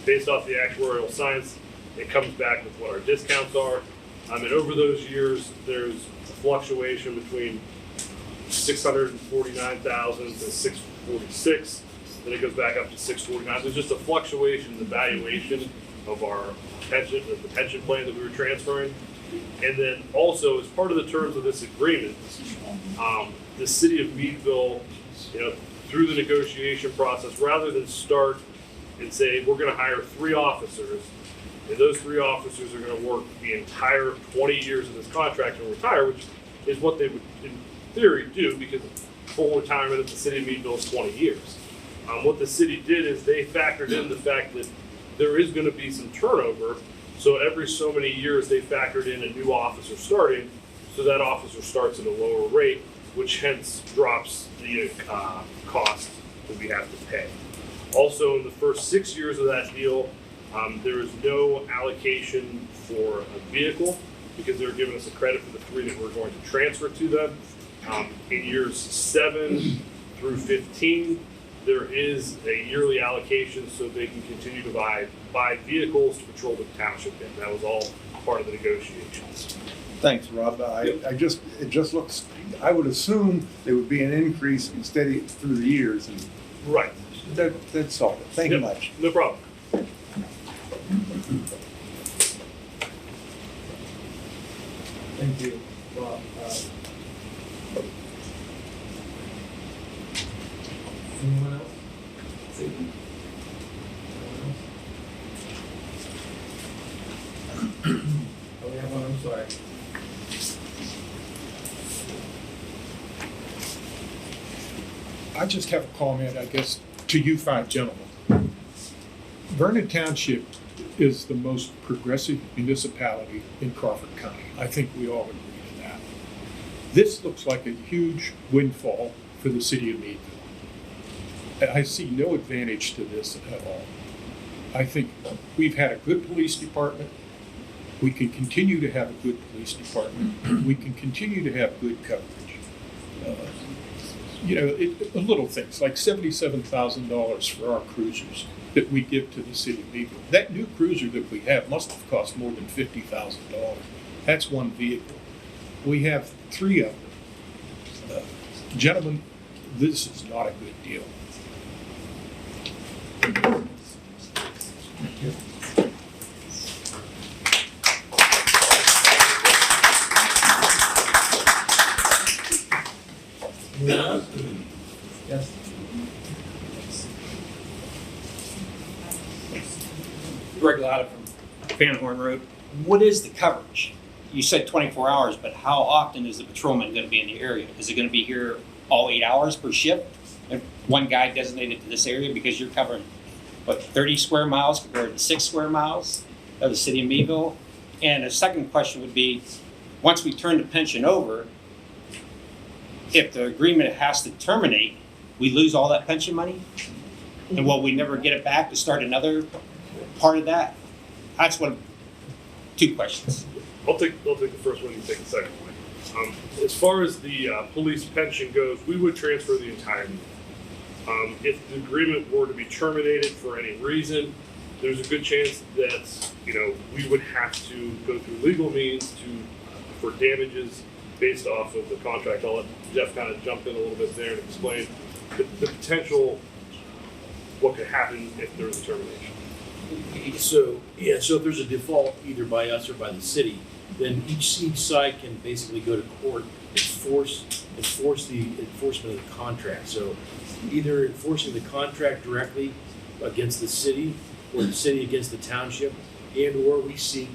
based off the actuarial science, it comes back with what our discounts are. And over those years, there's a fluctuation between 649,000 to 646. Then it goes back up to 649. There's just a fluctuation in the valuation of our pension, the pension plan that we were transferring. And then also, as part of the terms of this agreement, the City of Meadville, through the negotiation process, rather than start and say, we're gonna hire 3 officers, and those 3 officers are gonna work the entire 20 years of this contract and retire, which is what they would, in theory, do, because full retirement of the City of Meadville is 20 years. What the city did is they factored in the fact that there is gonna be some turnover, so every so many years, they factored in a new officer starting, so that officer starts at a lower rate, which hence drops the cost that we have to pay. Also, in the first 6 years of that deal, there is no allocation for a vehicle because they're giving us a credit for the 3 that we're going to transfer to them. In years 7 through 15, there is a yearly allocation so they can continue to buy vehicles to patrol the township. And that was all part of the negotiations.
Thanks, Rob. It just looks, I would assume there would be an increase in steady through the years. And
right.
That's all. Thank you much.
No problem.
Thank you, Bob. Anyone else? Anyone else? Oh, we have one, I'm sorry.
I just have a comment, I guess, to you 5 gentlemen. Vernon Township is the most progressive municipality in Crawford County. I think we all agree to that. This looks like a huge windfall for the city of Meadville. And I see no advantage to this at all. I think we've had a good police department. We can continue to have a good police department. We can continue to have good coverage. Little things like $77,000 for our cruisers that we give to the city of Meadville. That new cruiser that we have must have cost more than $50,000. That's one vehicle. We have 3 of them. Gentlemen, this is not a good deal.
Yes.
Greg Latta from Van Horn Road. What is the coverage? You said 24 hours, but how often is the patrolman going to be in the area? Is it going to be here all 8 hours per shift? If one guy designated to this area because you're covering, 30 square miles compared to 6 square miles of the city of Meadville? And a second question would be, once we turn the pension over, if the agreement has to terminate, we lose all that pension money? And will we never get it back to start another part of that? That's what, 2 questions.
I'll take the first one, you take the second one. As far as the police pension goes, we would transfer the entire unit. If the agreement were to be terminated for any reason, there's a good chance that we would have to go through legal means for damages based off of the contract. I'll let Jeff kind of jump in a little bit there and explain the potential what could happen if there's a termination.
So if there's a default either by us or by the city, then each side can basically go to court and enforce the enforcement of the contract. So either enforcing the contract directly against the city or the city against the township, and or we seek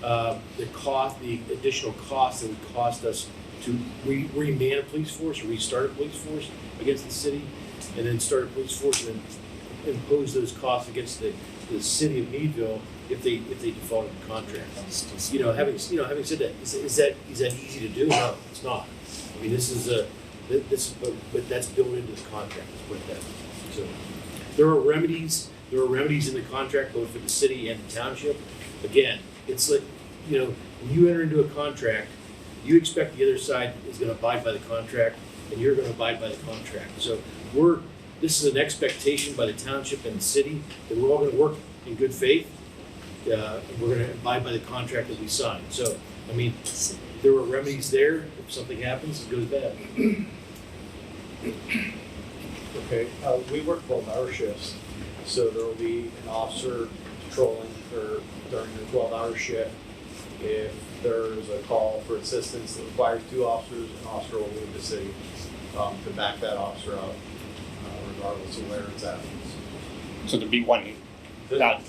the additional cost that would cost us to reman a police force or restart a police force against the city, and then start a police force and then impose those costs against the city of Meadville if they defaulted the contract. Having said that, is that easy to do? No, it's not. I mean, but that's built into the contract. Let's put it that way. So there are remedies. There are remedies in the contract both for the city and the township. Again, it's like when you enter into a contract, you expect the other side is going to abide by the contract, and you're going to abide by the contract. So this is an expectation by the township and the city that we're all going to work in good faith. And we're going to abide by the contract that we signed. So, I mean, there are remedies there. If something happens, it goes bad.
Okay, we work 12-hour shifts, so there will be an officer patrolling during the 12-hour shift.
If there's a call for assistance that requires 2 officers, an officer will leave the city to back that officer up, regardless of where it's at.
So there'd be one
There'll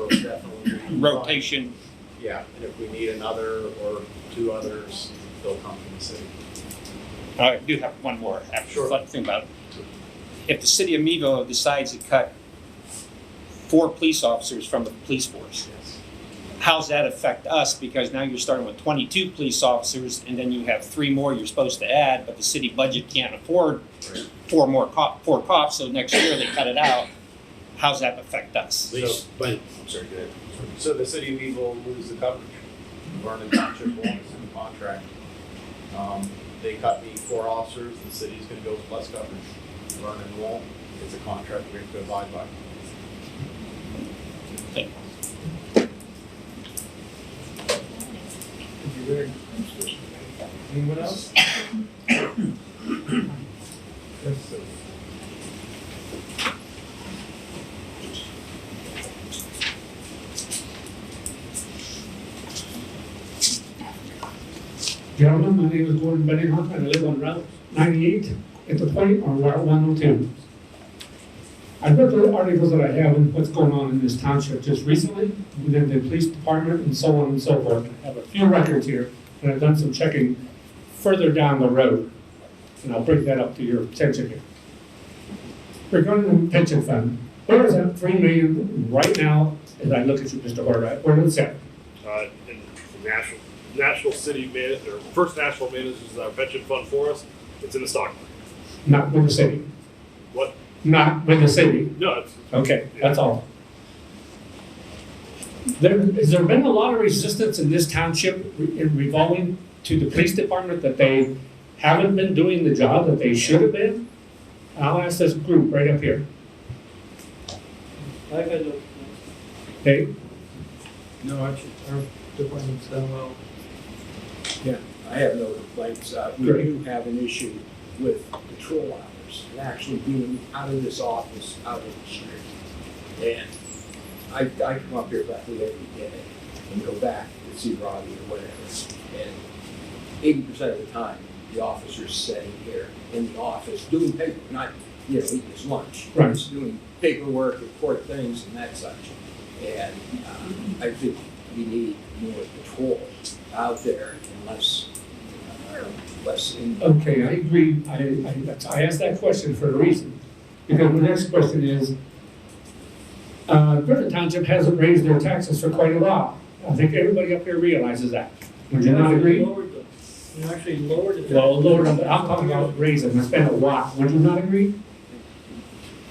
definitely be
rotation.
Yeah, and if we need another or 2 others, they'll come from the city.
I do have one more thing about it. If the city of Meadville decides to cut 4 police officers from the police force, how's that affect us? Because now you're starting with 22 police officers, and then you have 3 more you're supposed to add, but the city budget can't afford 4 cops, so next year they cut it out. How's that affect us?
I'm sorry, go ahead. So the city of Meadville will lose the coverage. Vernon Township won't, it's in the contract. They cut me 4 officers, the city's gonna go plus coverage. Vernon won't, it's a contract we have to abide by.
Thank
Thank you very much. Anyone else? Yes, sir.
Gentlemen, my name is Gordon Benningham, and I live on Route 98 at the point on Route 102. I've read the articles that I have on what's going on in this township just recently within the police department and so on and so forth. I have a few records here, and I've done some checking further down the road, and I'll bring that up to your attention here. Regarding the pension fund, where is that $3 million right now as I look at you, Mr. Horvath? Where is it set?
In the national city manager, First National manages our pension fund for us. It's in the stock market.
Not with the city.
What?
Not with the city.
No, it's.
Okay, that's all. Has there been a lot of resistance in this township in revolving to the police department that they haven't been doing the job that they should have been? I'll ask this group right up here. Hey?
No, our department's done well. Yeah, I have no complaints. We do have an issue with patrol hours and actually being out of this office, out of the street. And I come up here practically every day and go back to see Robbie or whatever. And 80% of the time, the officer's sitting here in the office doing paper, not, eating his lunch.
Right.
He's doing paperwork, report things and that such. And I think we need more patrol out there and less in.
Okay, I agree. I asked that question for a reason. Because the next question is, Vernon Township hasn't raised their taxes for quite a while. I think everybody up here realizes that. Would you not agree?
You actually lowered it.
Well, lower, I'm talking about raising, it's been a lot, would you not agree?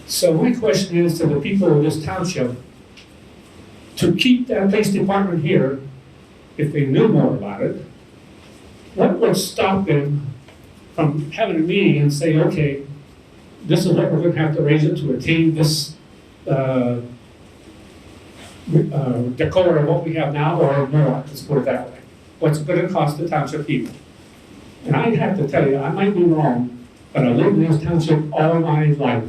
So my question is to the people of this township, to keep that police department here, if they knew more about it, what would stop them from having a meeting and say, okay, this is what we're gonna have to raise it to attain this, decor of what we have now, or more, let's put it that way. What's it gonna cost the township people? And I have to tell you, I might be wrong, but I lived in this township all my life.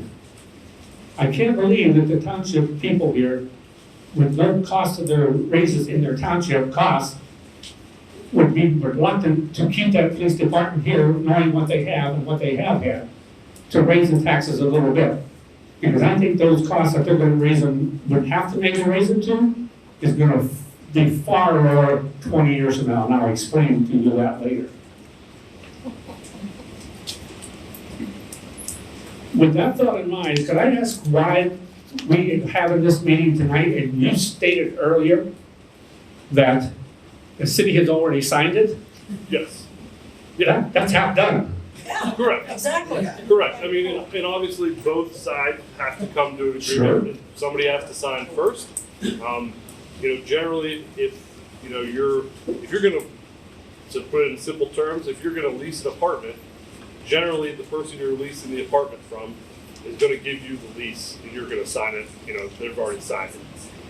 I can't believe that the township people here, with no cost of their raises in their township costs, would be reluctant to keep that police department here, knowing what they have and what they have had, to raise the taxes a little bit. Because I think those costs that they're gonna raise them, would have to make a raise it to, is gonna be far lower 20 years from now, and I'll explain to you that later. With that thought in mind, could I ask why we are having this meeting tonight, and you stated earlier that the city has already signed it?
Yes.
Yeah, that's half done.
Correct.
Exactly.
Correct. I mean, and obviously both sides have to come to an agreement. Somebody has to sign first. Generally, if you're gonna, to put it in simple terms, if you're gonna lease an apartment, generally the person you're leasing the apartment from is gonna give you the lease and you're gonna sign it, they've already signed it.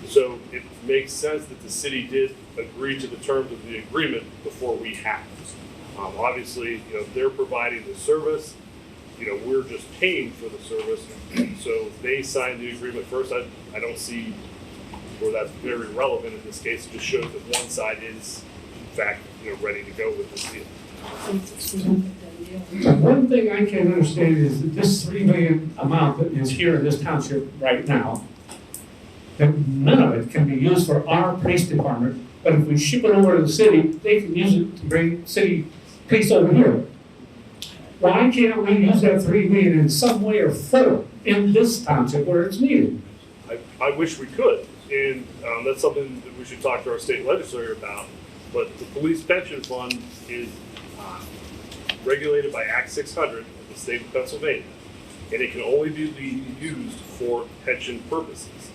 So it makes sense that the city did agree to the terms of the agreement before we have. Obviously, they're providing the service, we're just paying for the service. So they signed the agreement first. I don't see or that's very relevant in this case. It just shows that one side is, in fact, ready to go with this deal.
The one thing I can understand is that this $3 million amount that is here in this township right now, that none of it can be used for our police department, but if we ship it over to the city, they can use it to bring city police over here. Why can't we use that $3 million in some way or form in this township where it's needed?
I wish we could, and that's something that we should talk to our state legislature about. But the police pension fund is regulated by Act 600 of the state of Pennsylvania, and it can only be used for pension purposes.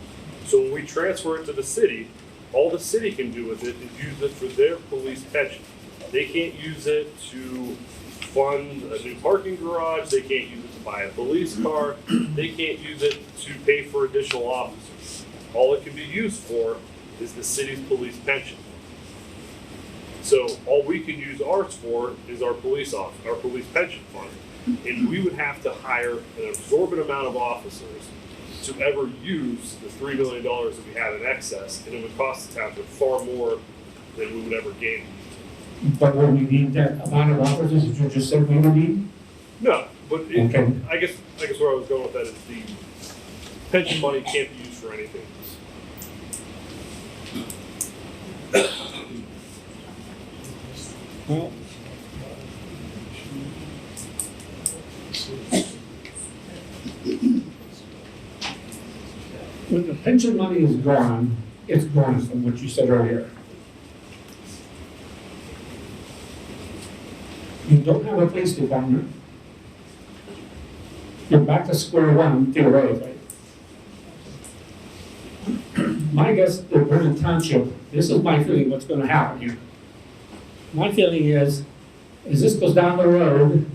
So when we transfer it to the city, all the city can do with it is use it for their police pension. They can't use it to fund a new parking garage. They can't use it to buy a police car. They can't use it to pay for additional officers. All it can be used for is the city's police pension. So all we can use ours for is our police pension fund. And we would have to hire an absorbent amount of officers to ever use the $3 million that we have in excess, and it would cost the township far more than we would ever gain.
But will we need that amount of officers that you just said we would need?
No, but
Okay.
I guess where I was going with that is the pension money can't be used for anything else.
Well, when the pension money is gone, it's gone from what you said earlier. You don't have a police department. You're back to square one theoretically. My guess at Vernon Township, this is my feeling what's gonna happen here. My feeling is this goes down the road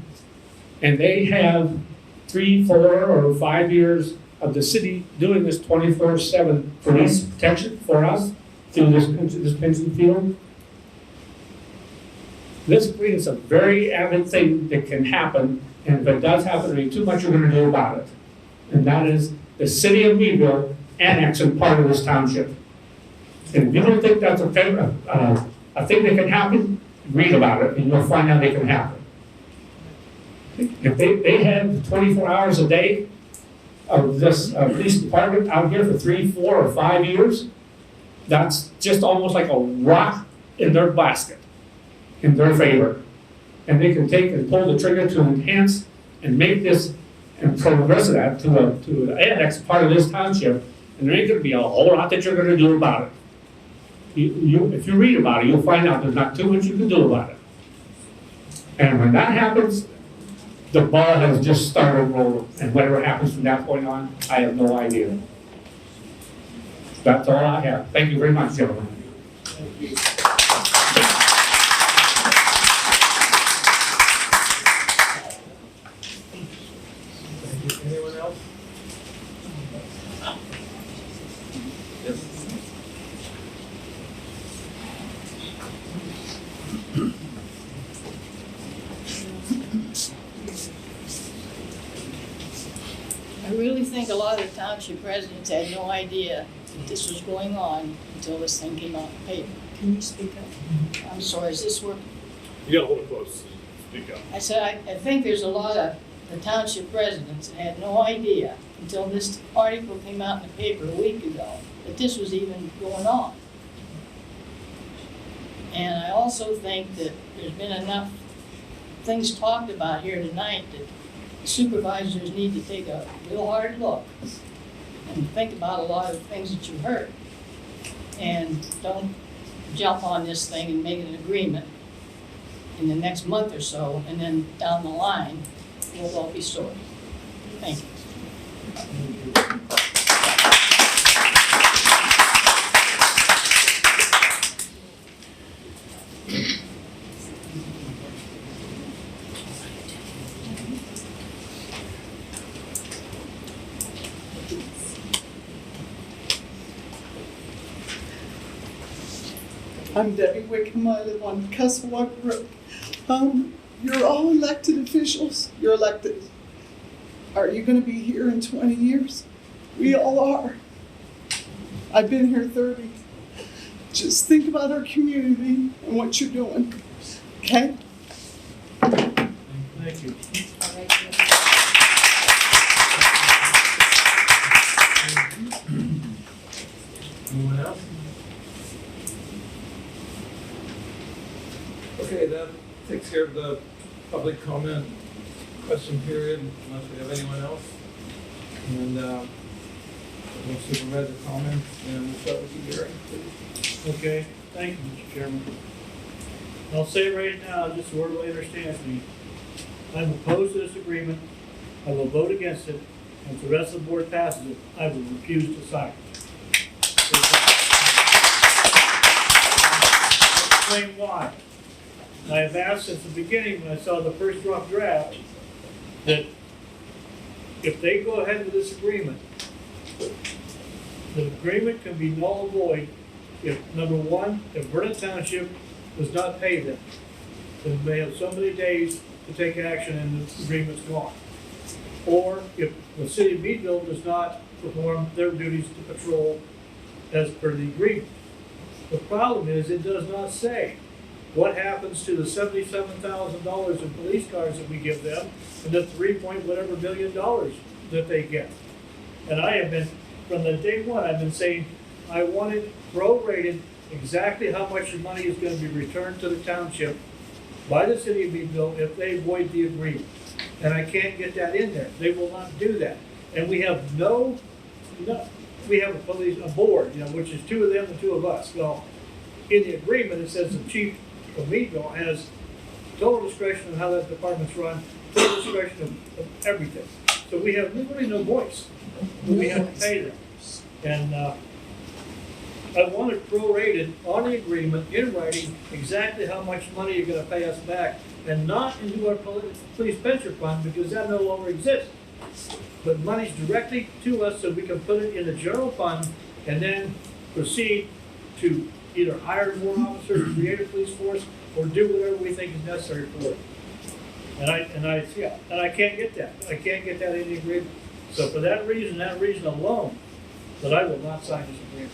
and they have 3, 4, or 5 years of the city doing this 24/7 police protection for us through this pension field. This creates a very avid thing that can happen, and if it does happen, there ain't too much you're gonna do about it. And that is the City of Meadville annexing part of this township. And if you don't think that's a thing that can happen, read about it, and you'll find out it can happen. If they have 24 hours a day of this police department out here for 3, 4, or 5 years, that's just almost like a rock in their basket, in their favor. And they can take and pull the trigger to enhance and make this and progress that to annex part of this township, and there ain't gonna be a whole lot that you're gonna do about it. If you read about it, you'll find out there's not too much you can do about it. And when that happens, the ball has just started rolling, and whatever happens from that point on, I have no idea. That's all I have. Thank you very much, gentlemen.
Anyone else? Yes.
I really think a lot of the township residents had no idea that this was going on until this thing came out in the paper. Can you speak up? I'm sorry, is this working?
You gotta hold it close. Speak up.
I said, I think there's a lot of the township residents that had no idea until this article came out in the paper a week ago that this was even going on. And I also think that there's been enough things talked about here tonight that supervisors need to take a real hard look and think about a lot of the things that you heard. And don't jump on this thing and make an agreement in the next month or so, and then down the line, we'll all be sorry. Thank you.
I'm Debbie Wickham. I live on Cuswater Road. You're all elected officials. You're elected. Are you going to be here in 20 years? We all are. I've been here 30. Just think about our community and what you're doing, okay?
Thank you. Anyone else?
Okay, that takes care of the public comment question period, unless we have anyone else. And, we'll supervise the comments, and we'll start with you, Gary, please.
Okay, thank you, Mr. Chairman. I'll say right now, just so everybody understands me, I'm opposed to this agreement. I will vote against it, and if the rest of the board passes it, I will refuse to sign it. I'll explain why. I have asked since the beginning, when I saw the first rough draft, that if they go ahead with this agreement, the agreement can be null and void if, number one, if Vernon Township does not pay them, then they have so many days to take action and the agreement's gone. Or if the City of Meadville does not perform their duties to patrol as per the agreement. The problem is, it does not say what happens to the $77,000 in police cars that we give them and the $3 billion that they get. And I have been, from the day one, I've been saying I wanted prorated exactly how much the money is going to be returned to the township by the City of Meadville if they void the agreement. And I can't get that in there. They will not do that. And we have we have a board, which is two of them and two of us. Well, in the agreement, it says the chief of Meadville has total discretion on how that department's run, total discretion of everything. So we have literally no voice. We have to pay them. And I want it prorated on the agreement, in writing, exactly how much money you're going to pay us back, and not into our police pension fund, because that no longer exists. But money's directly to us so we can put it in the general fund and then proceed to either hire more officers, create a police force, or do whatever we think is necessary for it. And I can't get that. I can't get that in the agreement. So for that reason alone, that I will not sign this agreement.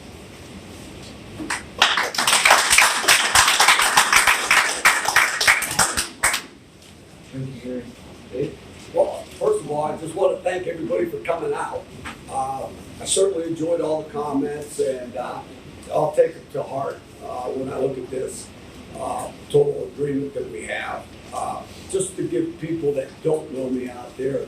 Thank you, Gary. Dave?
Well, first of all, I just want to thank everybody for coming out. I certainly enjoyed all the comments, and I'll take it to heart when I look at this total agreement that we have. Just to give people that don't know me out there,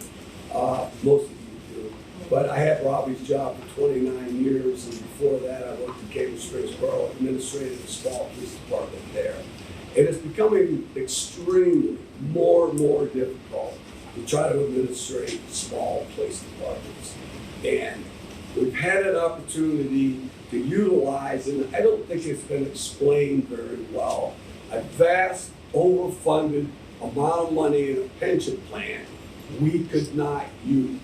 most of you do, but I had Robbie's job for 29 years, and before that I worked in Cable Springs Borough, administrated a small police department there. And it's becoming extremely more and more difficult to try to administrate small police departments. And we've had an opportunity to utilize, and I don't think it's been explained very well, a vast overfunded amount of money in a pension plan we could not use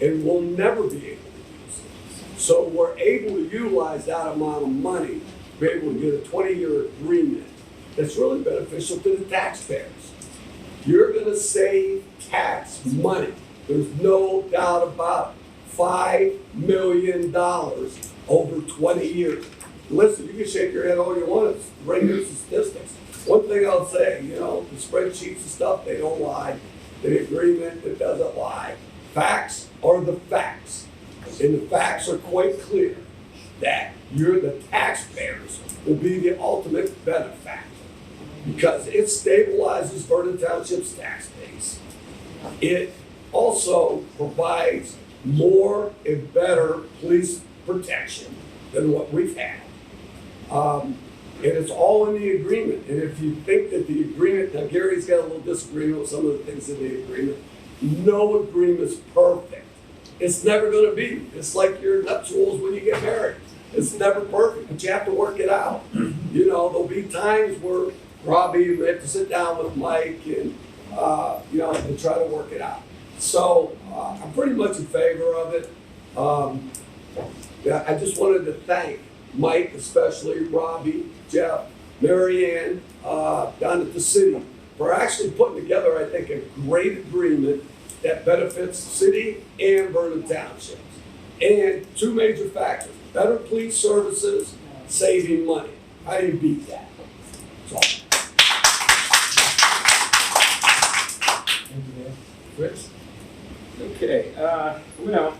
and will never be able to use it. So we're able to utilize that amount of money, be able to get a 20-year agreement that's really beneficial to the taxpayers. You're gonna save tax money. There's no doubt about it. $5 million over 20 years. Listen, you can shake your head all you want, it's regular statistics. One thing I'll say, the spreadsheets and stuff, they don't lie. The agreement, it doesn't lie. Facts are the facts. And the facts are quite clear that the taxpayers will be the ultimate benefactor because it stabilizes Vernon Township's tax base. It also provides more and better police protection than what we've had. And it's all in the agreement. And if you think that the agreement, now Gary's got a little disagreement with some of the things in the agreement. No agreement's perfect. It's never gonna be. It's like your nuptials when you get married. It's never perfect, but you have to work it out. There'll be times where Robbie may have to sit down with Mike and, and try to work it out. So I'm pretty much in favor of it. I just wanted to thank Mike, especially Robbie, Jeff, Mary Ann, down at the city for actually putting together, I think, a great agreement that benefits the city and Vernon Township. And two major factors. Better police services, saving money. How do you beat that? That's all.
Thank you, man. Fritz? Okay, well,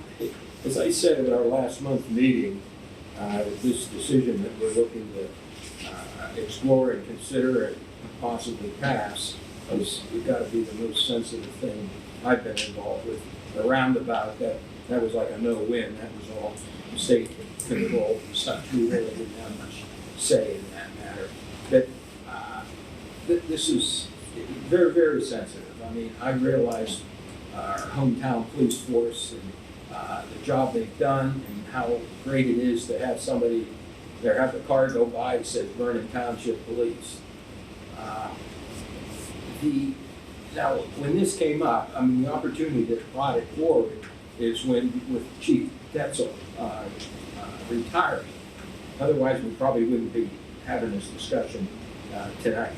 as I said at our last month meeting, this decision that we're looking to explore and consider and possibly pass is got to be the most sensitive thing I've been involved with. The roundabout, that was like a no-win. That was all state control and such. We really didn't have much say in that matter. But this is very, very sensitive. I mean, I realize our hometown police force and the job they've done and how great it is to have somebody there, have the car go by that says Vernon Township Police. Now, when this came up, I mean, the opportunity that brought it forward is when, with Chief Detzel retiring. Otherwise, we probably wouldn't be having this discussion tonight,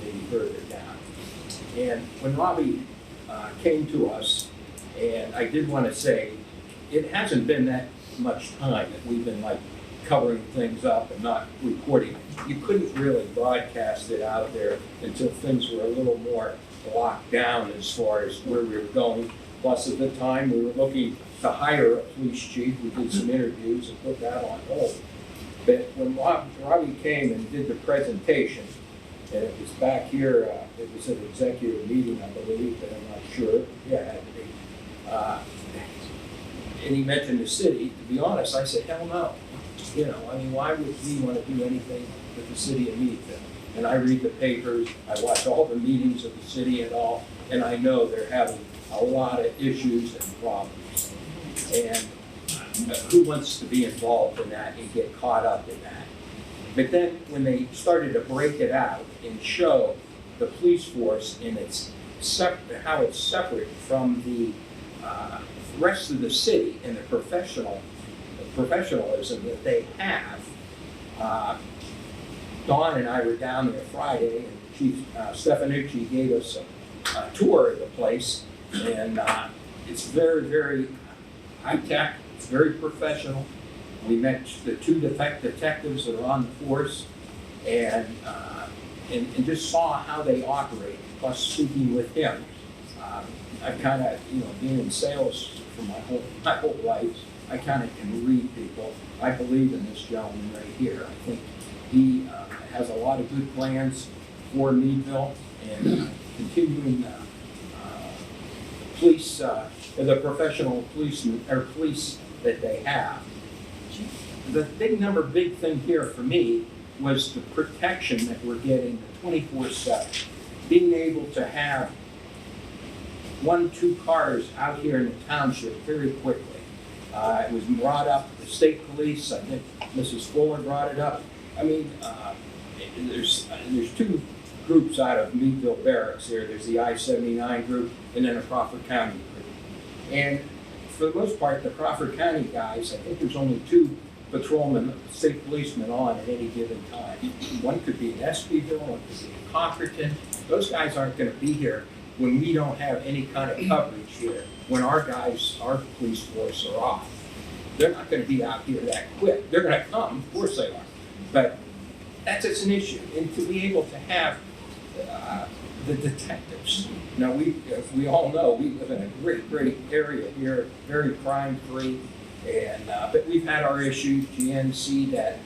maybe further down. And when Robbie came to us, and I did want to say, it hasn't been that much time that we've been like covering things up and not reporting. You couldn't really broadcast it out there until things were a little more locked down as far as where we were going. Plus, at the time, we were looking to hire a police chief. We did some interviews and put that on hold. But when Robbie came and did the presentation, and it was back here, it was an executive meeting, I believe, but I'm not sure. Yeah, it had to be. And he mentioned the city. To be honest, I said, hell no. You know, I mean, why would we want to do anything with the city of Meadville? And I read the papers, I watch all the meetings of the city and all, and I know they're having a lot of issues and problems. And who wants to be involved in that and get caught up in that? But then when they started to break it out and show the police force in how it's separate from the rest of the city and the professionalism that they have, Dawn and I were down there Friday, and Chief Stefanucci gave us a tour of the place, and it's very, very high-tech, it's very professional. We met the two detectives that are on the force, and just saw how they operate, plus speaking with him. I've kind of, being in sales for my whole life, I kind of can read people. I believe in this gentleman right here. I think he has a lot of good plans for Meadville and continuing the professional policemen or police that they have. The big thing here for me was the protection that we're getting 24/7. Being able to have 1-2 cars out here in the township very quickly. It was brought up, the state police, I think Mrs. Fuller brought it up. I mean, there's two groups out of Meadville Barracks here. There's the I-79 group and then the Crawford County group. And for the most part, the Crawford County guys, I think there's only 2 patrolmen, state policemen on at any given time. One could be in Espyville, one could be in Concorton. Those guys aren't going to be here when we don't have any kind of coverage here, when our police force are off. They're not going to be out here that quick. They're going to come, of course they are. But that's an issue. And to be able to have the detectives. Now, we all know we live in a great, great area here, very crime-free. And but we've had our issues, GNC, that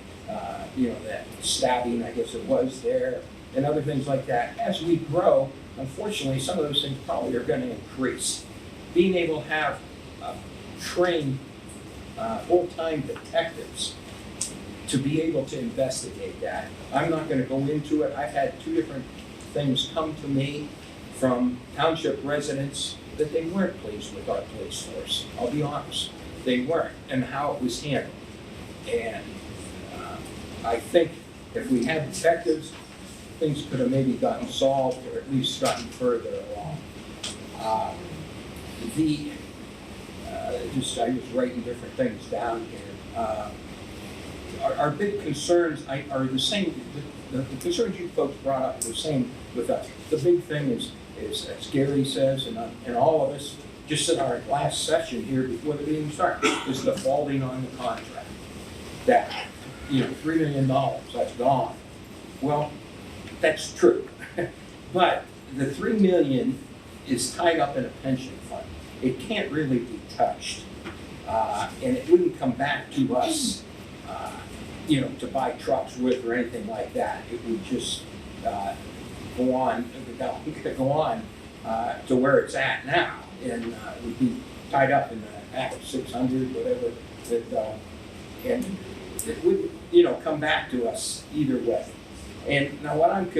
stabbing, I guess it was there, and other things like that. As we grow, unfortunately, some of those things probably are going to increase. Being able to have trained full-time detectives to be able to investigate that. I'm not going to go into it. I've had 2 different things come to me from township residents that they weren't pleased with our police force. I'll be honest. They weren't, and how it was handled. And I think if we had detectives, things could have maybe gotten solved or at least gotten further along. I was writing different things down here. Our big concerns are the same. The concerns you folks brought up are the same with us. The big thing is as Gary says, and all of us, just in our last session here before the meeting started, is defaulting on the contract. that, $3 million, that's gone. Well, that's true. But the 3 million is tied up in a pension fund. It can't really be touched. And it wouldn't come back to us, to buy trucks with or anything like that. It would just go on to where it's at now, and it would be tied up in the Act 600, whatever, and it would, come back to us either way. And now what I've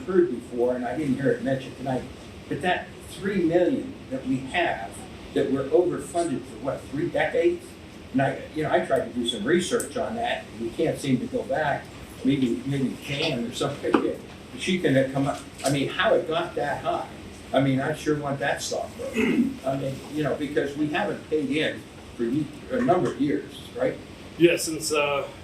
heard before, and I didn't hear it mentioned tonight, but that 3 million that we have, that we're overfunded for 3 decades? And I tried to do some research on that, and we can't seem to go back. Maybe Jan or something, she can come up. I mean, how it got that high? I mean, I sure want that stockbroker. I mean, because we haven't paid in for a number of years, right?
Yeah, since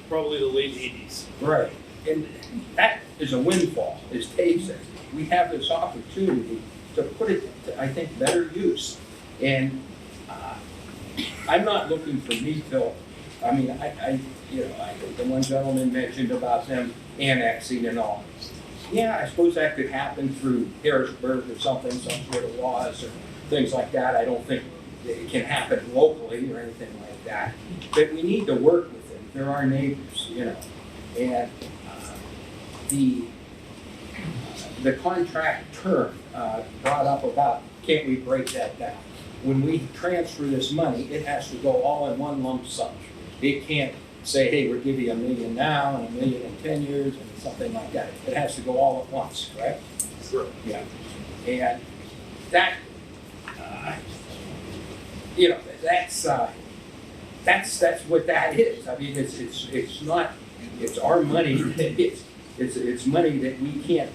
probably the late 80s.
Right. And that is a windfall, as Dave says. We have this opportunity to put it to, I think, better use. And I'm not looking for Meadville. I mean, the one gentleman mentioned about them annexing and all. Yeah, I suppose that could happen through Harrisburg or something, some sort of laws or things like that. I don't think it can happen locally or anything like that. But we need to work with them. They're our neighbors, And the contract term brought up about, can't we break that down? When we transfer this money, it has to go all in one lump sum. It can't say, hey, we'll give you $1 million now and $1 million in 10 years and something like that. It has to go all at once, right?
Sure.
Yeah. And that, that's what that is. I mean, it's not, it's our money. It's money that we can't,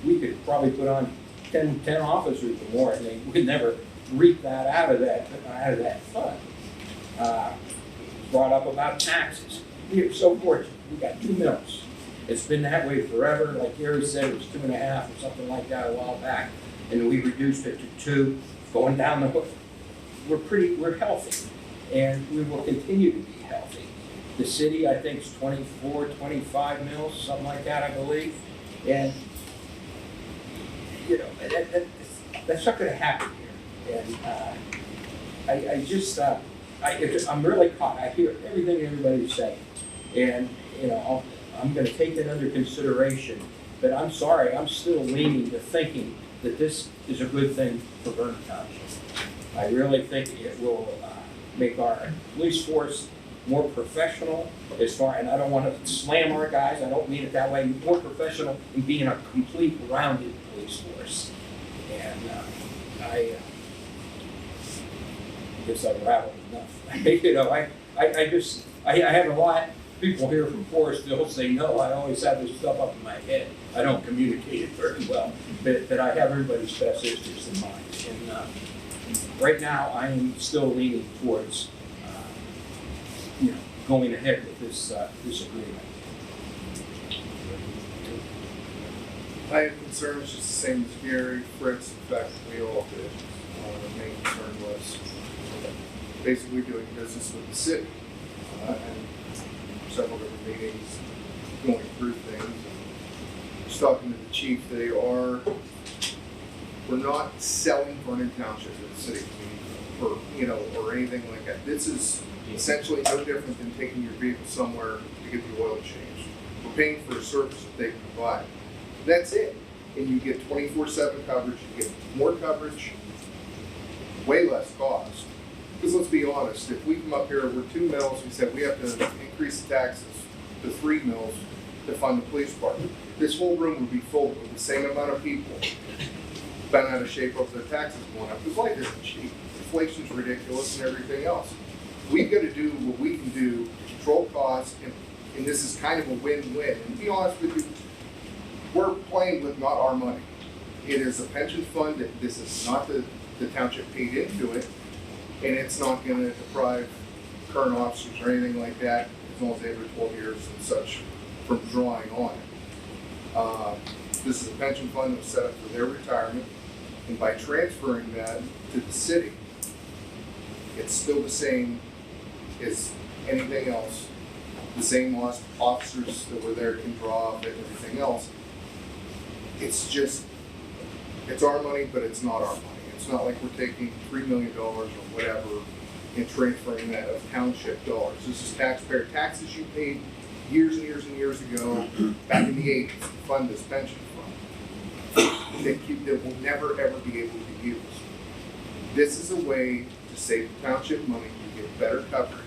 we could probably put on 10 officers or more, and they would never reap that out of that fund. Brought up about taxes. We are so fortunate. We got 2 mills. It's been that way forever. Like Gary said, it was 2.5 or something like that a while back, and we reduced it to 2. Going down the hook, we're healthy, and we will continue to be healthy. The city, I think, is 24, 25 mills, something like that, I believe, and that's not going to happen here. And I'm really caught. I hear everything everybody's saying, and I'm going to take it under consideration. But I'm sorry, I'm still leaning to thinking that this is a good thing for Vernon Township. I really think it will make our police force more professional and I don't want to slam our guys. I don't mean it that way. More professional in being a complete rounded police force. And I guess I've rattled enough. I have a lot of people here from Forest Hill say, no, I always have this stuff up in my head. I don't communicate it very well, but I have everybody's best interests in mind. And right now, I am still leaning towards, going ahead with this agreement.
I have concerns just the same as Gary, Fritz, in fact, we all did. The main concern was basically doing business with the city. And several different meetings, going through things. And just talking to the chief, we're not selling Vernon Township to the city or anything like that. This is essentially no different than taking your vehicle somewhere to get the oil changed. We're paying for a service that they can provide. That's it. And you get 24/7 coverage, you get more coverage, way less cost. Because let's be honest, if we come up here, we're 2 mills, we said we have to increase the taxes to 3 mills to fund the police department. This whole room would be full with the same amount of people bent out of shape over their taxes going up. Because life isn't cheap. Inflation's ridiculous and everything else. We've got to do what we can do to control costs, and this is kind of a win-win. And to be honest with you, we're playing with not our money. It is a pension fund that this is not the township paid into it, and it's not going to deprive current officers or anything like that, as long as they have 12 years and such, from drawing on it. This is a pension fund that was set up for their retirement, and by transferring that to the city, it's still the same is anything else. The same officers that were there can draw up and everything else. It's just, it's our money, but it's not our money. It's not like we're taking $3 million or whatever and transferring that of township dollars. This is taxpayer taxes you paid years and years and years ago, back in the 80s, to fund this pension fund. That will never ever be able to be used. This is a way to save the township money, you get better coverage.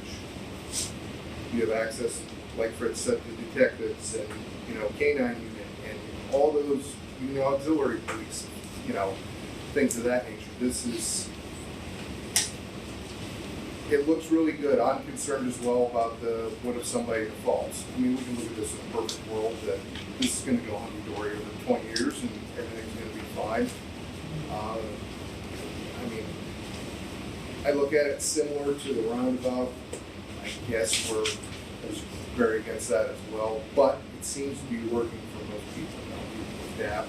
You have access, like Fred said, to detectives and, canine unit and all those, auxiliary police, things of that nature. This is, it looks really good. I'm concerned as well about what if somebody defaults. I mean, we can look at this in a perfect world that this is going to go hunky-dory over 20 years and everything's going to be fine. I look at it similar to the roundabout. I guess we're very against that as well, but it seems to be working for most people now. People adapt.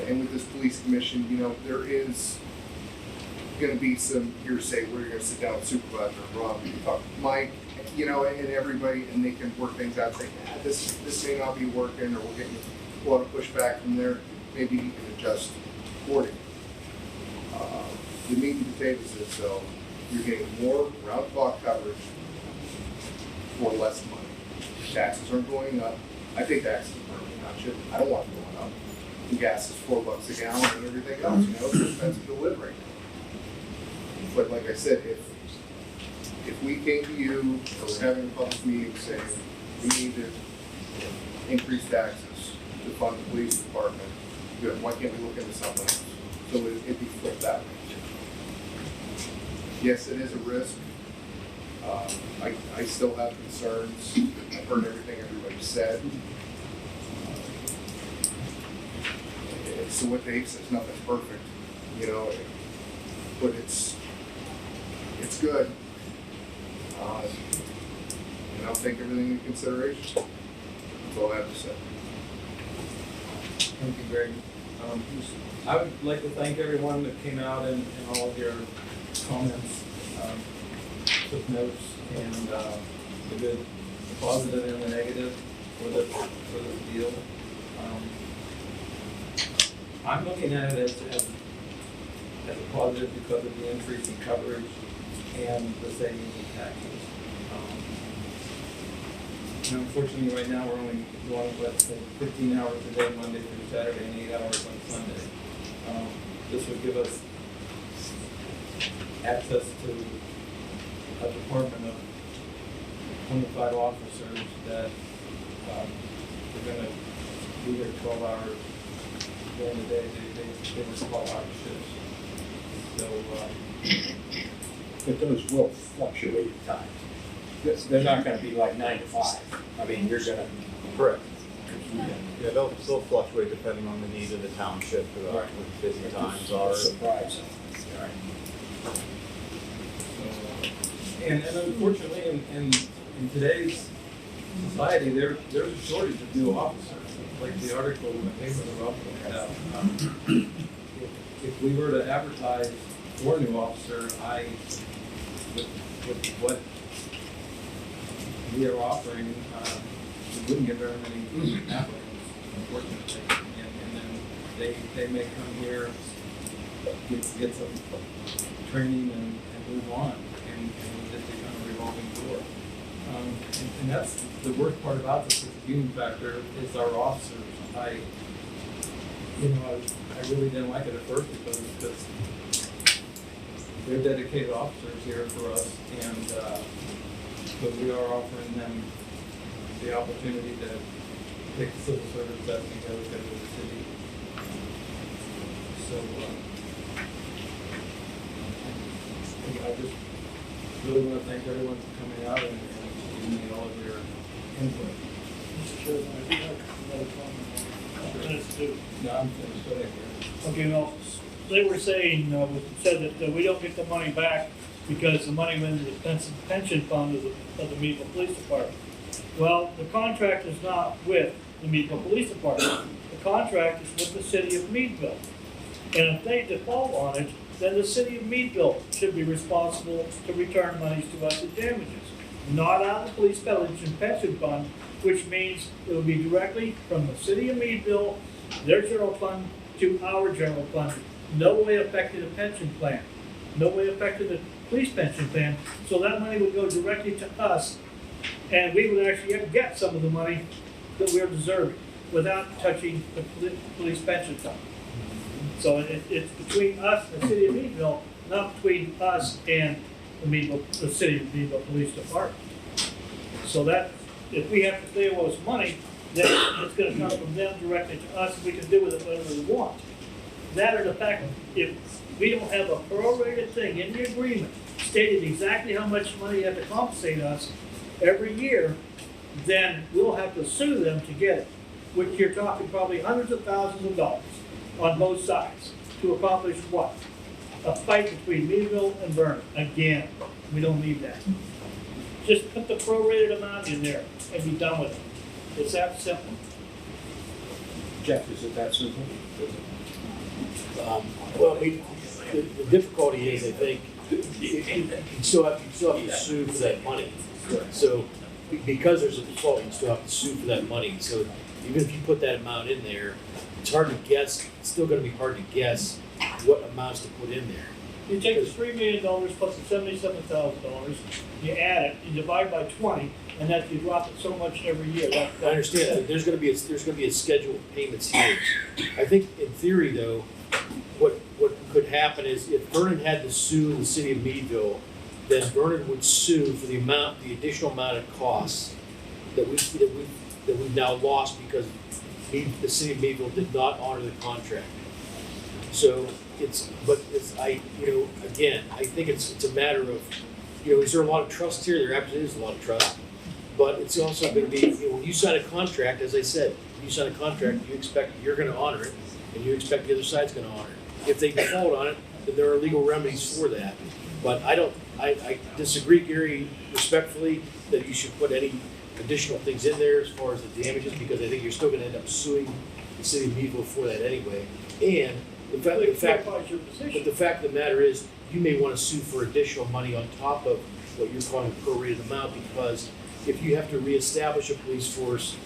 And with this police commission, there is going to be some hearsay. We're going to sit down with Supervisor Rob and talk to Mike, and everybody, and they can work things out. Say, this may not be working, or we're getting a lot of pushback from there. Maybe you can adjust accordingly. The meat and potatoes is though, you're getting more round-the-clock coverage for less money. Taxes aren't going up. I pay taxes in Vernon Township. I don't want them going up. The gas is $4 a gallon and everything else. It's expensive to live right now. But like I said, if we came to you or we're having a public meeting saying we need to increase taxes to fund the police department, good. Why can't we look into something else? So it'd be flipped that way. Yes, it is a risk. I still have concerns. I've heard everything everybody said. So what Dave says, nothing's perfect, but it's good. And I'll take everything into consideration. That's all I have to say.
Thank you, Greg. I would like to thank everyone that came out and all of your comments, took notes, and the good, the positive and the negative for this deal. I'm looking at it as a positive because of the increase in coverage and the savings in taxes. Unfortunately, right now, we're only going, 15 hours a day, Monday through Saturday, and 8 hours on Sunday. This would give us access to a department of 25 officers that are going to be there 12 hours during the day. They work 12-hour shifts. So,
but those will fluctuate at times. They're not gonna be like 9 to 5. I mean, you're gonna.
Correct. Yeah, they'll fluctuate depending on the need of the township, what busy times are.
Surprising.
And unfortunately, in today's society, there's a shortage of new officers. Like the article in the paper that Rob pointed out. If we were to advertise for a new officer, with what we are offering, we wouldn't get very many applicants, unfortunately. And then they may come here, get some training and move on, and just become a revolving door. And that's the worst part about this, is the human factor, is our officers. I really didn't like it at first because they're dedicated officers here for us, and but we are offering them the opportunity to take the civil service test and go to the city. So I just really want to thank everyone for coming out and giving me all of your input.
Mr. Chairman, I do have another comment.
No, I'm finished. Go ahead, Gary.
Okay, well, they were saying, said that we don't get the money back because the money went into the pension fund of the Meadville Police Department. Well, the contract is not with the Meadville Police Department. The contract is with the City of Meadville. And if they default on it,
then the city of Meadville should be responsible to return monies to us as damages, not out of the police pension fund, which means it will be directly from the city of Meadville, their general fund, to our general fund. No way affecting the pension plan, no way affecting the police pension plan, so that money would go directly to us, and we would actually get some of the money that we're deserving without touching the police pension fund. So it's between us and the city of Meadville, not between us and the city of Meadville Police Department. So that, if we have to pay us money, then it's gonna come from them directly to us, and we can do with it whatever we want. That or the fact, if we don't have a prorated thing in the agreement stating exactly how much money you have to compensate us every year, then we'll have to sue them to get it, which you're talking probably hundreds of thousands of dollars on both sides to accomplish what? A fight between Meadville and Vernon. Again, we don't need that. Just put the prorated amount in there and be done with it. It's that simple.
Jeff, is it that simple?
Well, I mean, the difficulty is, I think, you still have to sue for that money. So, because there's a default, you still have to sue for that money. So, even if you put that amount in there, it's hard to guess, it's still gonna be hard to guess what amounts to put in there.
You take the $3 million plus the $77,000, you add it, you divide by 20, and that you drop it so much every year.
I understand that there's gonna be a schedule of payments here. I think in theory though, what could happen is if Vernon had to sue the city of Meadville, then Vernon would sue for the additional amount of costs that we've now lost because the city of Meadville did not honor the contract. So again, I think it's a matter of, is there a lot of trust here? There absolutely is a lot of trust. But it's also going to be, when you sign a contract, as I said, when you sign a contract, you expect you're going to honor it, and you expect the other side's going to honor it. If they default on it, then there are legal remedies for that. But I disagree, Gary, respectfully, that you should put any additional things in there as far as the damages, because I think you're still going to end up suing the city of Meadville for that anyway. And the fact of the matter is, you may want to sue for additional money on top of what you're calling a prorated amount, because if you have to reestablish a police force,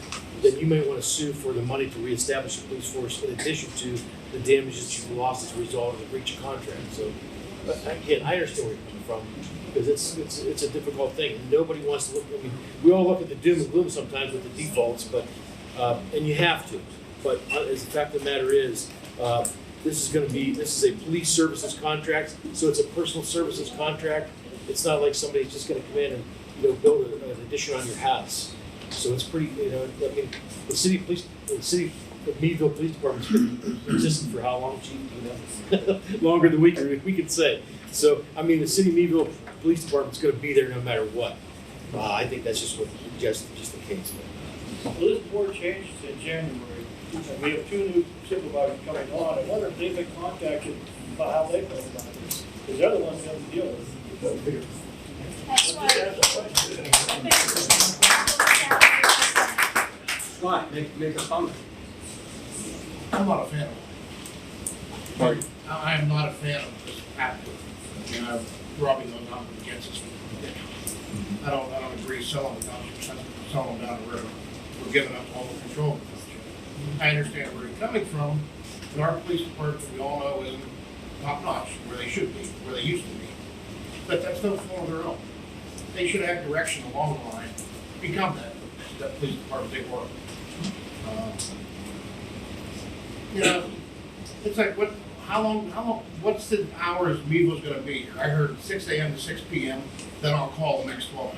then you may want to sue for the money to reestablish a police force in addition to the damages you've lost as a result of the breach of contract. So, again, I understand where you're coming from, because it's a difficult thing. And nobody wants to look, I mean, we all look at the doom and gloom sometimes with the defaults, but, and you have to. But as the fact of the matter is, this is a police services contract, so it's a personal services contract. It's not like somebody's just gonna come in and, build an addition on your house. So it's pretty, I mean, the city of Meadville Police Department's been existing for how long, Chief? Longer than we can say. So, I mean, the city of Meadville Police Department's gonna be there no matter what. I think that's just the case.
Well, this board changes in January. We have 2 new supervisors coming on. I wonder if they've been contacted about how they feel about this, because they're the ones who have to deal with it.
Scott, make a comment.
I'm not a fan of it. I am not a fan of this pathway. I mean, Robbie knows I'm against this. I don't agree selling the township, selling down the river. We're giving up all the control of the township. I understand where you're coming from, but our police department, we all know, isn't top notch where they should be, where they used to be. But that's no fault of their own. They should have direction along the line, become that police department they were. It's like how long, what's the hours Meadville's gonna be here? I heard 6 a.m. to 6 p.m., then I'll call the next 12 hours.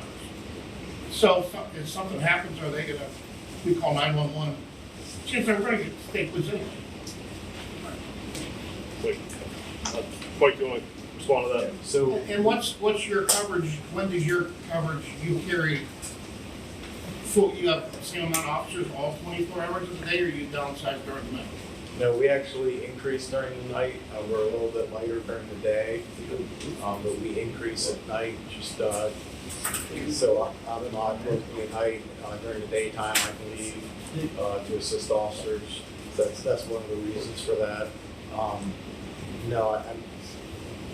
So if something happens, are they gonna, we call 911, chances are we're gonna get state police anyway.
Mike, you want to respond to that?
So, and what's your coverage, when does your coverage, you carry full, you have the same amount of officers all 24 hours of the day, or you downsize during the night?
No, we actually increase during the night. We're a little bit lighter during the day, but we increase at night. Just so I'm in law enforcement at night. During the daytime, I can leave to assist officers. So that's one of the reasons for that. No,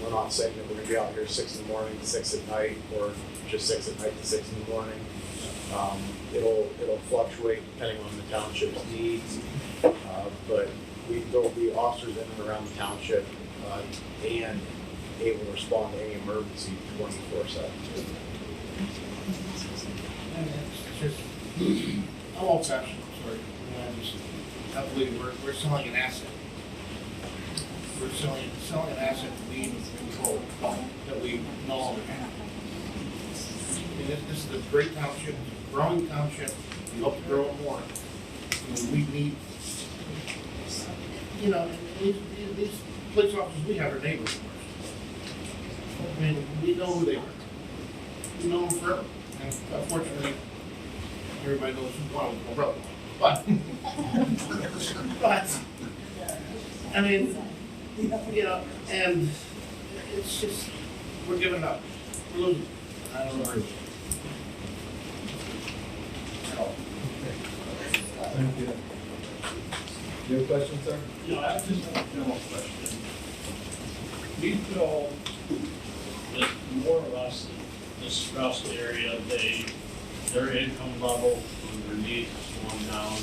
we're not saying that we're gonna be out here 6 in the morning to 6 at night, or just 6 at night to 6 in the morning. It'll fluctuate depending on the township's needs, but there'll be officers in and around the township, and able to respond to any emergency 24/7.
And it's just, I'm old fashioned, sorry. I believe we're selling an asset. We're selling an asset that we control, that we no longer have. I mean, this is a great township, it's a growing township, we hope to grow it more. We need, these police officers we have are neighbors of ours. I mean, we know who they are. We know them forever. And unfortunately, everybody knows who one was my brother. But, I mean, and it's just, we're giving up. We're losing. I don't know.
Thank you. You have a question, sir?
Yeah, I just have a general question. We feel that more or less the distressed area, their income level and their needs is going down.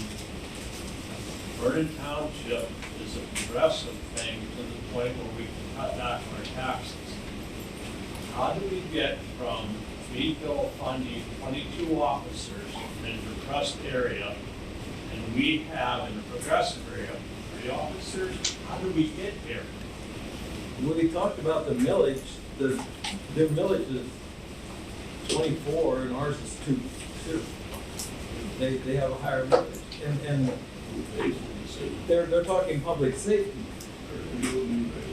Vernon Township is a progressive thing to the point where we can cut back on our taxes. How do we get from Meadville funding 22 officers in a depressed area, and we have in a progressive area 3 officers? How do we get there?
When we talked about the millage, their millage is 24 and ours is 2. They have a higher millage, and they're talking public safety.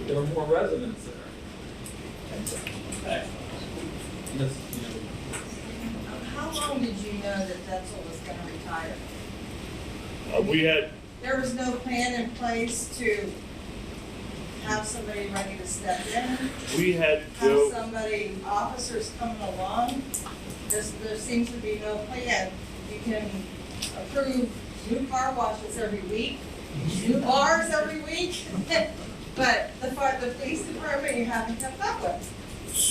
There are more residents there. Yes.
How long did you know that Detzel was gonna retire?
We had,
There was no plan in place to have somebody ready to step in?
we had
Have
Joe,
somebody, officers coming along? There seems to be no plan. You can approve new car washes every week, new bars every week, but the police department you haven't kept up with.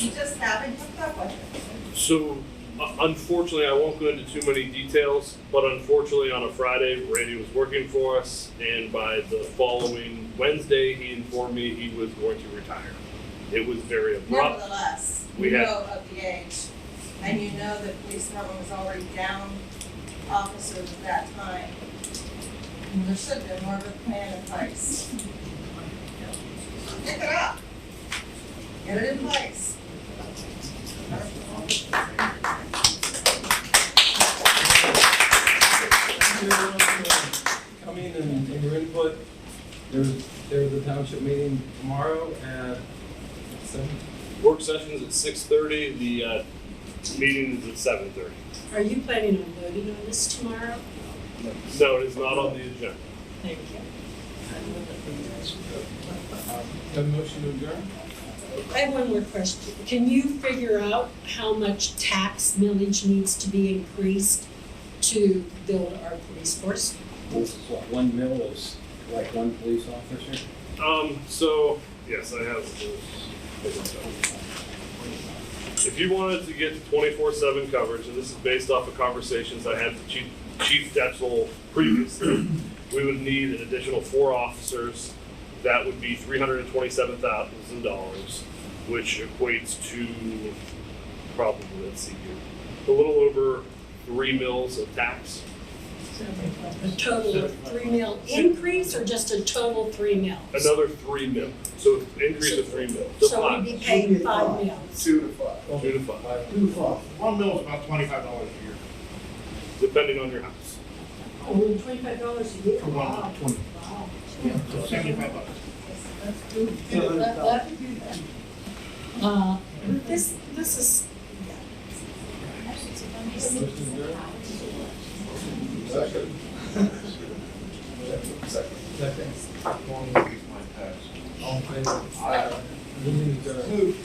You just haven't kept up with it.
so unfortunately, I won't go into too many details, but unfortunately on a Friday, Randy was working for us, and by the following Wednesday, he informed me he was going to retire. It was very abrupt.
Nevertheless,
We
you
had-
know of the age, and you know the police department was already down officers at that time. There should have been more of a plan in place. Pick it up. Get it in place.
Coming and your input. There's a township meeting tomorrow at 7.
Work session's at 6:30, the meeting is at 7:30.
Are you planning on voting on this tomorrow?
No, it is not on the agenda.
Thank you.
Have a motion to adjourn?
I have one more question. Can you figure out how much tax millage needs to be increased to build our police force?
What, 1 mil is like 1 police officer?
So, yes, I have those. If you wanted to get 24/7 coverage, and this is based off of conversations I had with Chief Detzel previously, we would need an additional 4 officers. That would be $327,000, which equates to probably, let's see here, a little over 3 mils of tax.
A total of 3 mil increase or just a total 3 mil?
Another 3 mil, so increase of 3 mil.
So we'd be paying 5 mils.
2 to 5.
2 to 5,
2 to 5. 1 mil is about $25 a year.
depending on your house.
Oh, $25 a year?
For 1 mil, 20.
Wow.
So $75.
This is.
Second. Second. All in favor? Meeting adjourned.